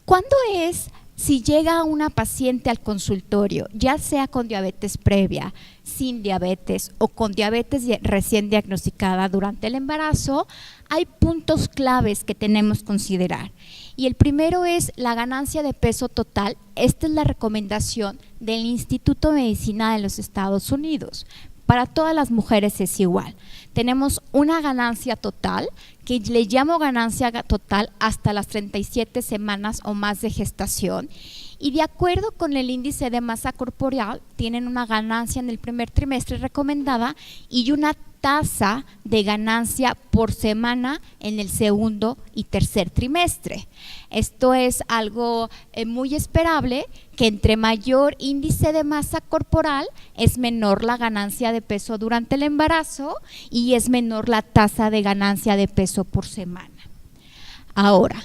¿Cuándo es? Si llega una paciente al consultorio, ya sea con diabetes previa, sin diabetes o con diabetes recién diagnosticada durante el embarazo, hay puntos claves que tenemos que considerar. Y el primero es la ganancia de peso total. Esta es la recomendación del Instituto de Medicina de los Estados Unidos. Para todas las mujeres es igual. Tenemos una ganancia total, que le llamo ganancia total hasta las 37 semanas o más de gestación, y de acuerdo con el índice de masa corporal tienen una ganancia en el primer trimestre recomendada y una tasa de ganancia por semana en el segundo y tercer trimestre. Esto es algo muy esperable, que entre mayor índice de masa corporal es menor la ganancia de peso durante el embarazo y es menor la tasa de ganancia de peso por semana. Ahora,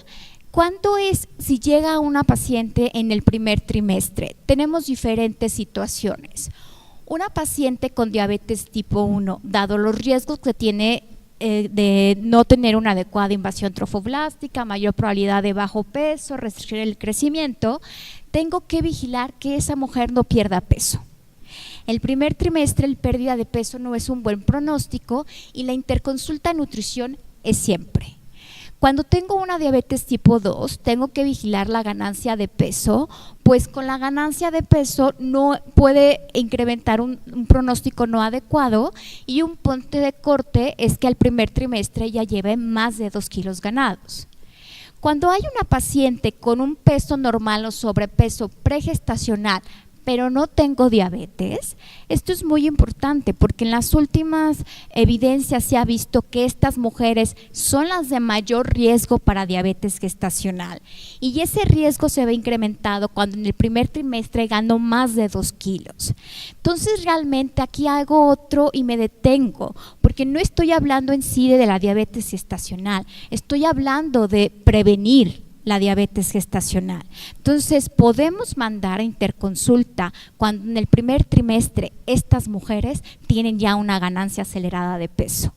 ¿Cuándo es si llega una paciente en el primer trimestre? Tenemos diferentes situaciones. Una paciente con diabetes tipo 1, dado los riesgos que tiene de no tener una adecuada invasión trofoblástica, mayor probabilidad de bajo peso, restricción del crecimiento, tengo que vigilar que esa mujer no pierda peso. El primer trimestre el pérdida de peso no es un buen pronóstico y la interconsulta de nutrición es siempre. Cuando tengo una diabetes tipo 2, tengo que vigilar la ganancia de peso, pues con la ganancia de peso no puede incrementar un pronóstico no adecuado, y un punto de corte es que al primer trimestre ya lleve más de 2 kilos ganados. Cuando hay una paciente con un peso normal o sobrepeso pregestacional, pero no tengo diabetes, esto es muy importante porque en las últimas evidencias se ha visto que estas mujeres son las de mayor riesgo para diabetes gestacional, y ese riesgo se ve incrementado cuando en el primer trimestre gano más de 2 kilos. Entonces realmente aquí hago otro y me detengo, porque no estoy hablando en sí de la diabetes gestacional, estoy hablando de prevenir la diabetes gestacional. Entonces podemos mandar a interconsulta cuando en el primer trimestre estas mujeres tienen ya una ganancia acelerada de peso.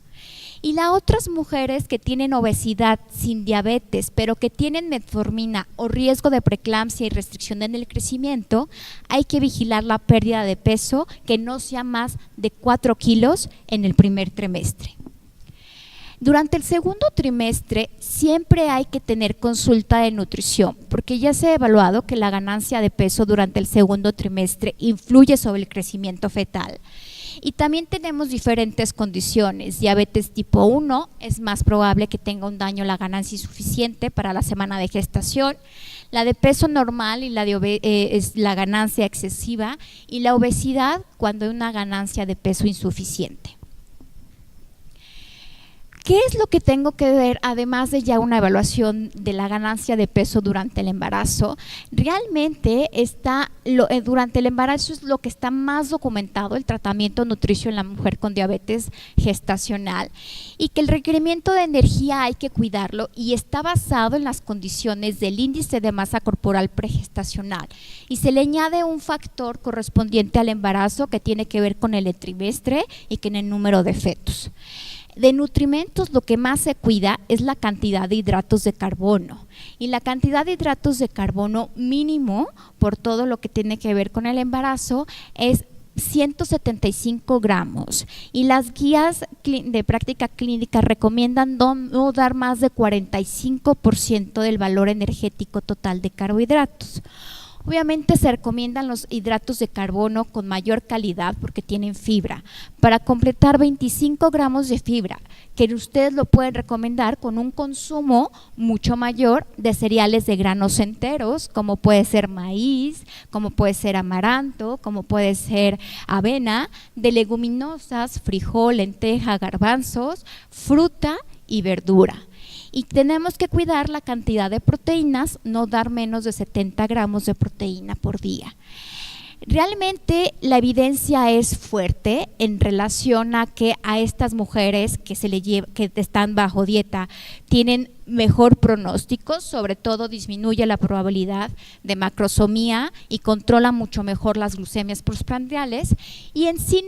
Y las otras mujeres que tienen obesidad sin diabetes, pero que tienen metformina o riesgo de preeclampsia y restricción en el crecimiento, hay que vigilar la pérdida de peso que no sea más de 4 kilos en el primer trimestre. Durante el segundo trimestre siempre hay que tener consulta de nutrición, porque ya se ha evaluado que la ganancia de peso durante el segundo trimestre influye sobre el crecimiento fetal. Y también tenemos diferentes condiciones. Diabetes tipo 1 es más probable que tenga un daño a la ganancia insuficiente para la semana de gestación. La de peso normal y la de es la ganancia excesiva, y la obesidad cuando hay una ganancia de peso insuficiente. ¿Qué es lo que tengo que ver, además de ya una evaluación de la ganancia de peso durante el embarazo? Realmente durante el embarazo es lo que está más documentado, el tratamiento nutricio en la mujer con diabetes gestacional, y que el requerimiento de energía hay que cuidarlo, y está basado en las condiciones del índice de masa corporal pregestacional, y se le añade un factor correspondiente al embarazo que tiene que ver con el trimestre y con el número de fetos. De nutrimentos, lo que más se cuida es la cantidad de hidratos de carbono, y la cantidad de hidratos de carbono mínimo por todo lo que tiene que ver con el embarazo es 175 gramos, y las guías de práctica clínica recomiendan no dar más de 45% del valor energético total de carbohidratos. Obviamente se recomiendan los hidratos de carbono con mayor calidad porque tienen fibra. Para completar 25 gramos de fibra, que ustedes lo pueden recomendar con un consumo mucho mayor de cereales de granos enteros, como puede ser maíz, como puede ser amaranto, como puede ser avena, de leguminosas, frijol, lenteja, garbanzos, fruta y verdura. Y tenemos que cuidar la cantidad de proteínas, no dar menos de 70 gramos de proteína por día. Realmente la evidencia es fuerte en relación a que a estas mujeres que están bajo dieta tienen mejor pronóstico, sobre todo disminuye la probabilidad de macrosomía y controla mucho mejor las glucemias postprandiales, y en sí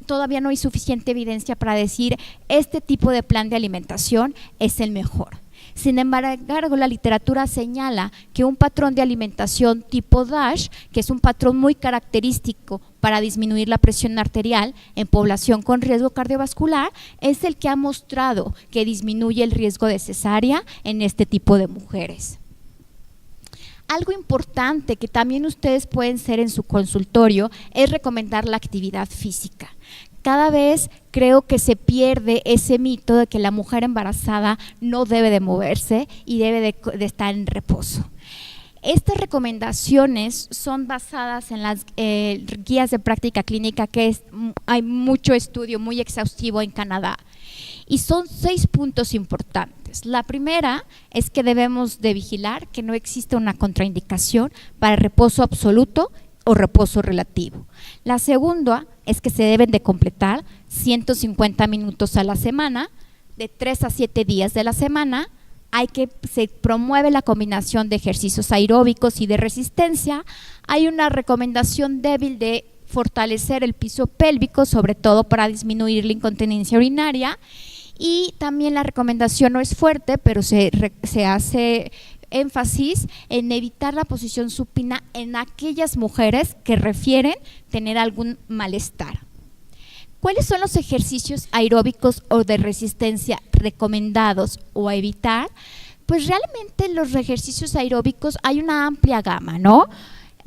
todavía no hay suficiente evidencia para decir este tipo de plan de alimentación es el mejor. Sin embargo, la literatura señala que un patrón de alimentación tipo DASH, que es un patrón muy característico para disminuir la presión arterial en población con riesgo cardiovascular, es el que ha mostrado que disminuye el riesgo de cesárea en este tipo de mujeres. Algo importante que también ustedes pueden hacer en su consultorio es recomendar la actividad física. Cada vez creo que se pierde ese mito de que la mujer embarazada no debe de moverse y debe de estar en reposo. Estas recomendaciones son basadas en las guías de práctica clínica, hay mucho estudio muy exhaustivo en Canadá, y son 6 puntos importantes. La primera es que debemos de vigilar que no existe una contraindicación para reposo absoluto o reposo relativo. La segunda es que se deben de completar 150 minutos a la semana, de 3 a 7 días de la semana, se promueve la combinación de ejercicios aeróbicos y de resistencia. Hay una recomendación débil de fortalecer el piso pélvico, sobre todo para disminuir la incontinencia urinaria, y también la recomendación no es fuerte, pero se hace énfasis en evitar la posición supina en aquellas mujeres que refieren tener algún malestar. ¿Cuáles son los ejercicios aeróbicos o de resistencia recomendados o a evitar? Pues realmente los ejercicios aeróbicos hay una amplia gama, ¿no?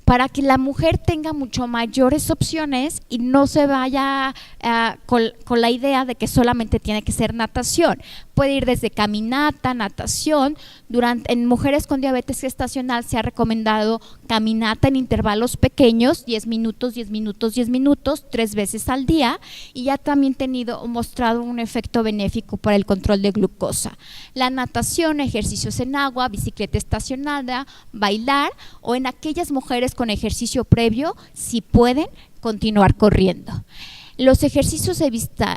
Para que la mujer tenga mucho mayores opciones y no se vaya con la idea de que solamente tiene que ser natación. Puede ir desde caminata, natación. En mujeres con diabetes gestacional se ha recomendado caminata en intervalos pequeños, 10 minutos, 10 minutos, 10 minutos, 3 veces al día, y ya también mostrado un efecto benéfico para el control de glucosa. La natación, ejercicios en agua, bicicleta estacionada, bailar, o en aquellas mujeres con ejercicio previo, si pueden, continuar corriendo. Los ejercicios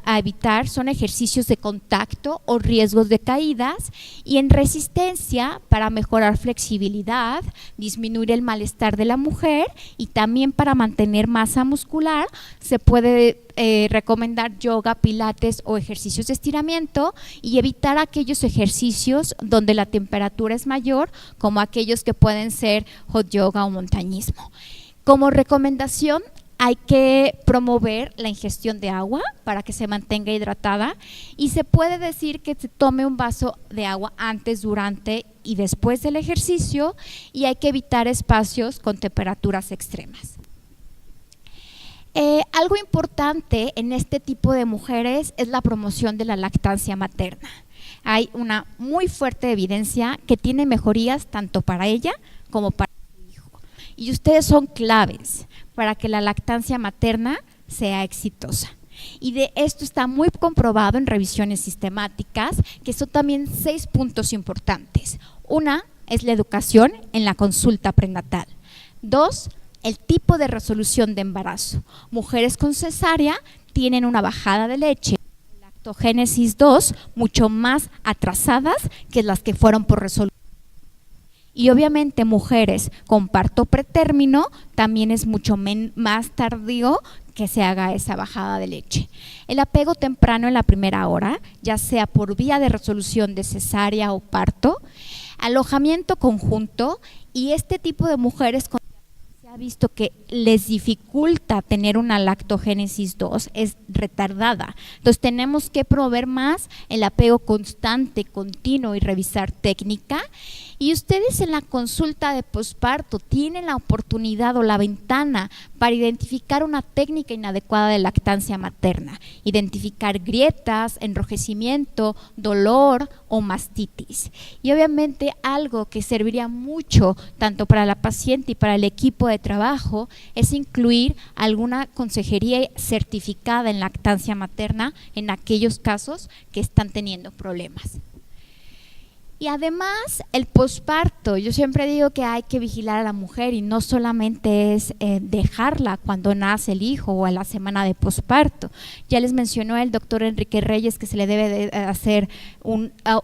a evitar son ejercicios de contacto o riesgos de caídas, y en resistencia para mejorar flexibilidad, disminuir el malestar de la mujer y también para mantener masa muscular se puede recomendar yoga, pilates o ejercicios de estiramiento, y evitar aquellos ejercicios donde la temperatura es mayor, como aquellos que pueden ser hot yoga o montañismo. Como recomendación, hay que promover la ingestión de agua para que se mantenga hidratada, y se puede decir que se tome un vaso de agua antes, durante y después del ejercicio, y hay que evitar espacios con temperaturas extremas. Algo importante en este tipo de mujeres es la promoción de la lactancia materna. Hay una muy fuerte evidencia que tiene mejorías tanto para ella como para su hijo, y ustedes son claves para que la lactancia materna sea exitosa. Y de esto está muy comprobado en revisiones sistemáticas, que son también 6 puntos importantes. Una es la educación en la consulta prenatal. 2, el tipo de resolución de embarazo. Mujeres con cesárea tienen una bajada de leche, lactogénesis 2, mucho más atrasadas que las que fueron por resolución. Y obviamente mujeres con parto pretérmino también es mucho más tardío que se haga esa bajada de leche. El apego temprano en la primera hora, ya sea por vía de resolución de cesárea o parto, alojamiento conjunto, y este tipo de mujeres con se ha visto que les dificulta tener una lactogénesis 2, es retardada. Entonces tenemos que promover más el apego constante, continuo, y revisar técnica. Y ustedes en la consulta de posparto tienen la oportunidad o la ventana para identificar una técnica inadecuada de lactancia materna, identificar grietas, enrojecimiento, dolor o mastitis. Y obviamente algo que serviría mucho tanto para la paciente y para el equipo de trabajo es incluir alguna consejería certificada en lactancia materna en aquellos casos que están teniendo problemas. Y además el posparto, yo siempre digo que hay que vigilar a la mujer, y no solamente es dejarla cuando nace el hijo o a la semana de posparto. Ya les mencionó el doctor Enrique Reyes que se le debe de hacer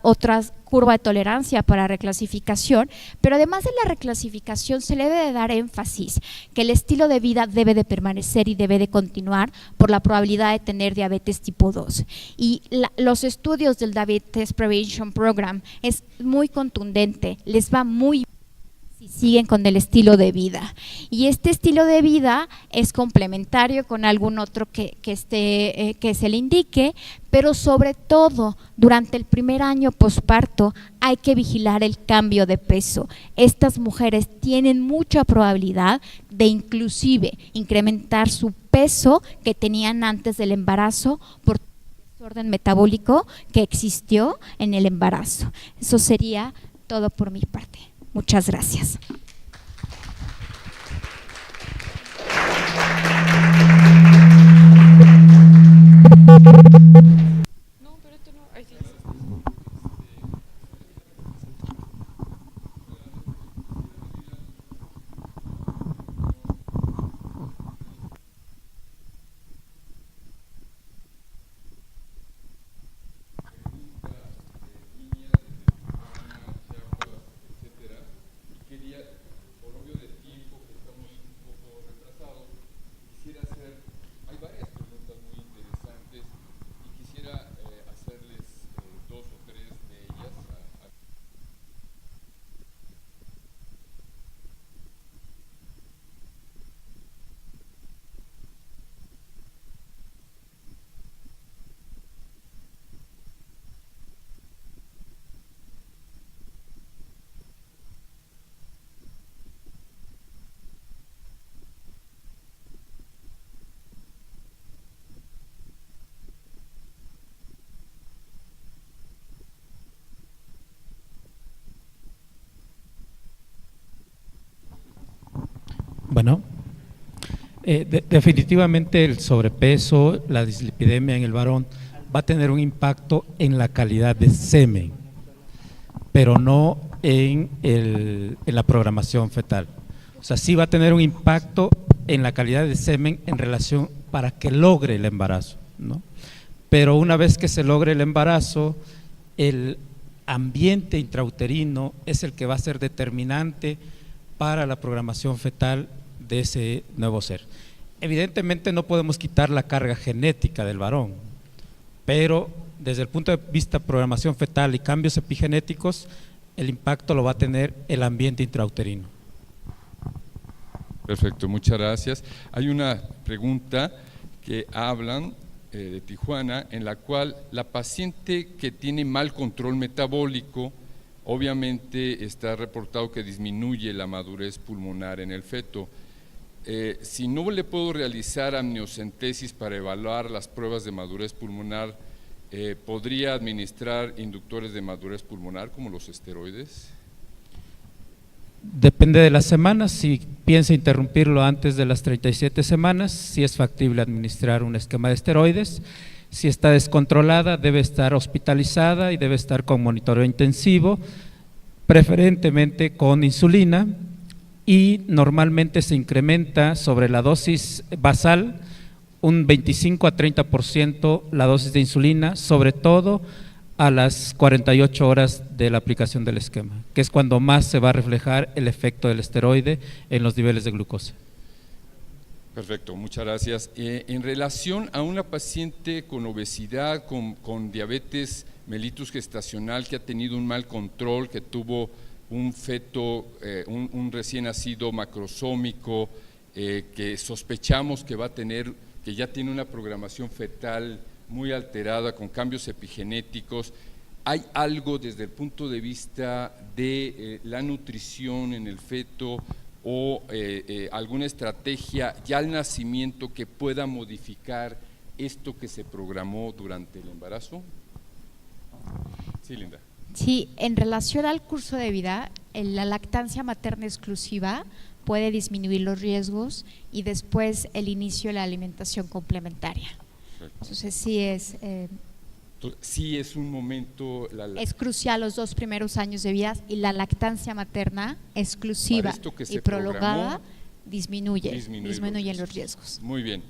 otras curva de tolerancia para reclasificación, pero además de la reclasificación se le debe de dar énfasis que el estilo de vida debe de permanecer y debe de continuar por la probabilidad de tener diabetes tipo 2. Y los estudios del Diabetes Prevention Program es muy contundente, les va muy bien si siguen con el estilo de vida, y este estilo de vida es complementario con algún otro que se le indique, pero sobre todo durante el primer año posparto hay que vigilar el cambio de peso. Estas mujeres tienen mucha probabilidad de inclusive incrementar su peso que tenían antes del embarazo por desorden metabólico que existió en el embarazo. Eso sería todo por mi parte. Muchas gracias. No, pero esto no. Ahí sí. Bueno, definitivamente el sobrepeso, la dislipidemia en el varón va a tener un impacto en la calidad de semen, pero no en la programación fetal. O sea, sí va a tener un impacto en la calidad de semen en relación para que logre el embarazo, ¿no? Pero una vez que se logre el embarazo, el ambiente intrauterino es el que va a ser determinante para la programación fetal de ese nuevo ser. Evidentemente no podemos quitar la carga genética del varón, pero desde el punto de vista de programación fetal y cambios epigenéticos, el impacto lo va a tener el ambiente intrauterino. Perfecto, muchas gracias. Hay una pregunta que hablan de Tijuana, en la cual la paciente que tiene mal control metabólico, obviamente está reportado que disminuye la madurez pulmonar en el feto. Si no le puedo realizar amniocentesis para evaluar las pruebas de madurez pulmonar, ¿podría administrar inductores de madurez pulmonar como los esteroides? Depende de las semanas. Si piensa interrumpirlo antes de las 37 semanas, sí es factible administrar un esquema de esteroides. Si está descontrolada, debe estar hospitalizada y debe estar con monitoreo intensivo, preferentemente con insulina, y normalmente se incrementa sobre la dosis basal un 25 a 30% la dosis de insulina, sobre todo a las 48 horas de la aplicación del esquema, que es cuando más se va a reflejar el efecto del esteroide en los niveles de glucosa. Perfecto, muchas gracias. En relación a una paciente con obesidad, con diabetes mellitus gestacional, que ha tenido un mal control, que tuvo un feto, un recién nacido macrosómico, que sospechamos que va a tener, que ya tiene una programación fetal muy alterada, con cambios epigenéticos, ¿hay algo desde el punto de vista de la nutrición en el feto o alguna estrategia ya al nacimiento que pueda modificar esto que se programó durante el embarazo? Sí, Linda. Sí, en relación al curso de vida, la lactancia materna exclusiva puede disminuir los riesgos y después el inicio de la alimentación complementaria. Entonces sí es un momento… es crucial los 2 primeros años de vida, y la lactancia materna exclusiva y prolongada disminuyen los riesgos. Muy bien.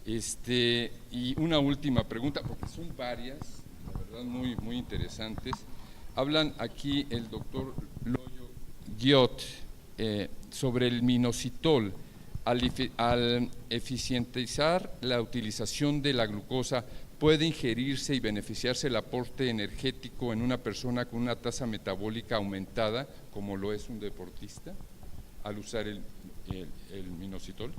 Y una última pregunta, porque son varias, la verdad muy, muy interesantes. Hablan aquí el doctor Loyo Guiot sobre el minoxidil. Al eficientizar la utilización de la glucosa, ¿puede ingerirse y beneficiarse el aporte energético en una persona con una tasa metabólica aumentada, como lo es un deportista, al usar el minoxidil?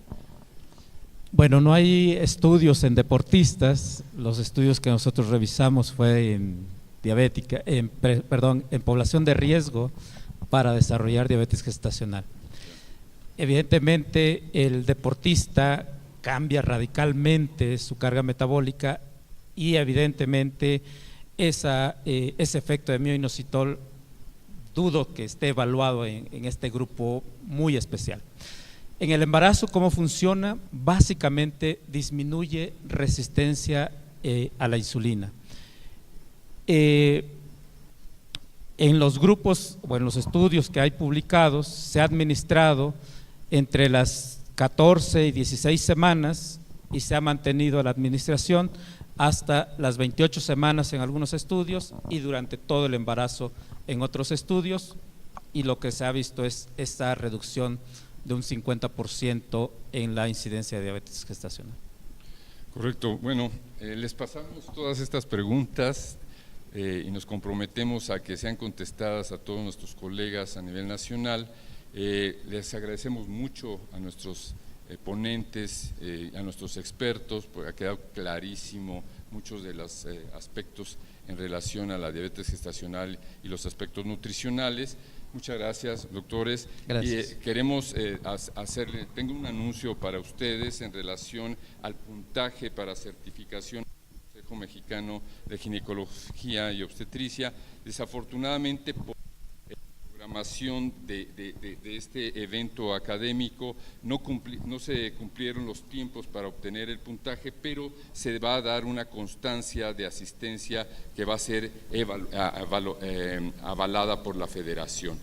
Bueno, no hay estudios en deportistas. Los estudios que nosotros revisamos fue en población de riesgo para desarrollar diabetes gestacional. Evidentemente el deportista cambia radicalmente su carga metabólica y evidentemente ese efecto de mioinositol dudo que esté evaluado en este grupo muy especial. En el embarazo, ¿cómo funciona? Básicamente disminuye resistencia a la insulina. En los grupos o en los estudios que hay publicados, se ha administrado entre las 14 y 16 semanas y se ha mantenido la administración hasta las 28 semanas en algunos estudios y durante todo el embarazo en otros estudios, y lo que se ha visto es esta reducción de un 50% en la incidencia de diabetes gestacional. Correcto. Bueno, les pasamos todas estas preguntas y nos comprometemos a que sean contestadas a todos nuestros colegas a nivel nacional. Les agradecemos mucho a nuestros ponentes, a nuestros expertos, porque ha quedado clarísimo muchos de los aspectos en relación a la diabetes gestacional y los aspectos nutricionales. Muchas gracias, doctores. Gracias. Queremos tengo un anuncio para ustedes en relación al puntaje para certificación del Consejo Mexicano de Ginecología y Obstetricia. Desafortunadamente, por el programación de este evento académico no se cumplieron los tiempos para obtener el puntaje, pero se va a dar una constancia de asistencia que va a ser avalada por la Federación.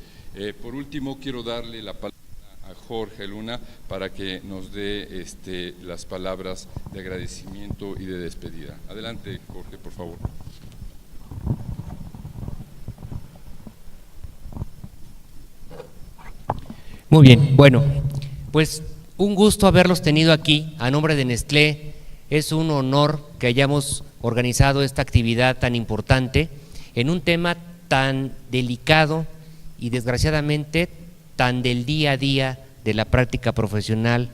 Por último, quiero darle la palabra a Jorge Luna para que nos dé las palabras de agradecimiento y de despedida. Adelante, Jorge, por favor. Muy bien, bueno, pues un gusto haberlos tenido aquí a nombre de Nestlé. Es un honor que hayamos organizado esta actividad tan importante en un tema tan delicado y desgraciadamente tan del día a día de la práctica profesional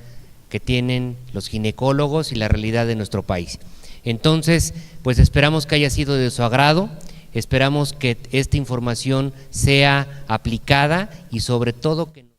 que tienen los ginecólogos y la realidad de nuestro país. Entonces, pues esperamos que haya sido de su agrado, esperamos que esta información sea aplicada y sobre todo que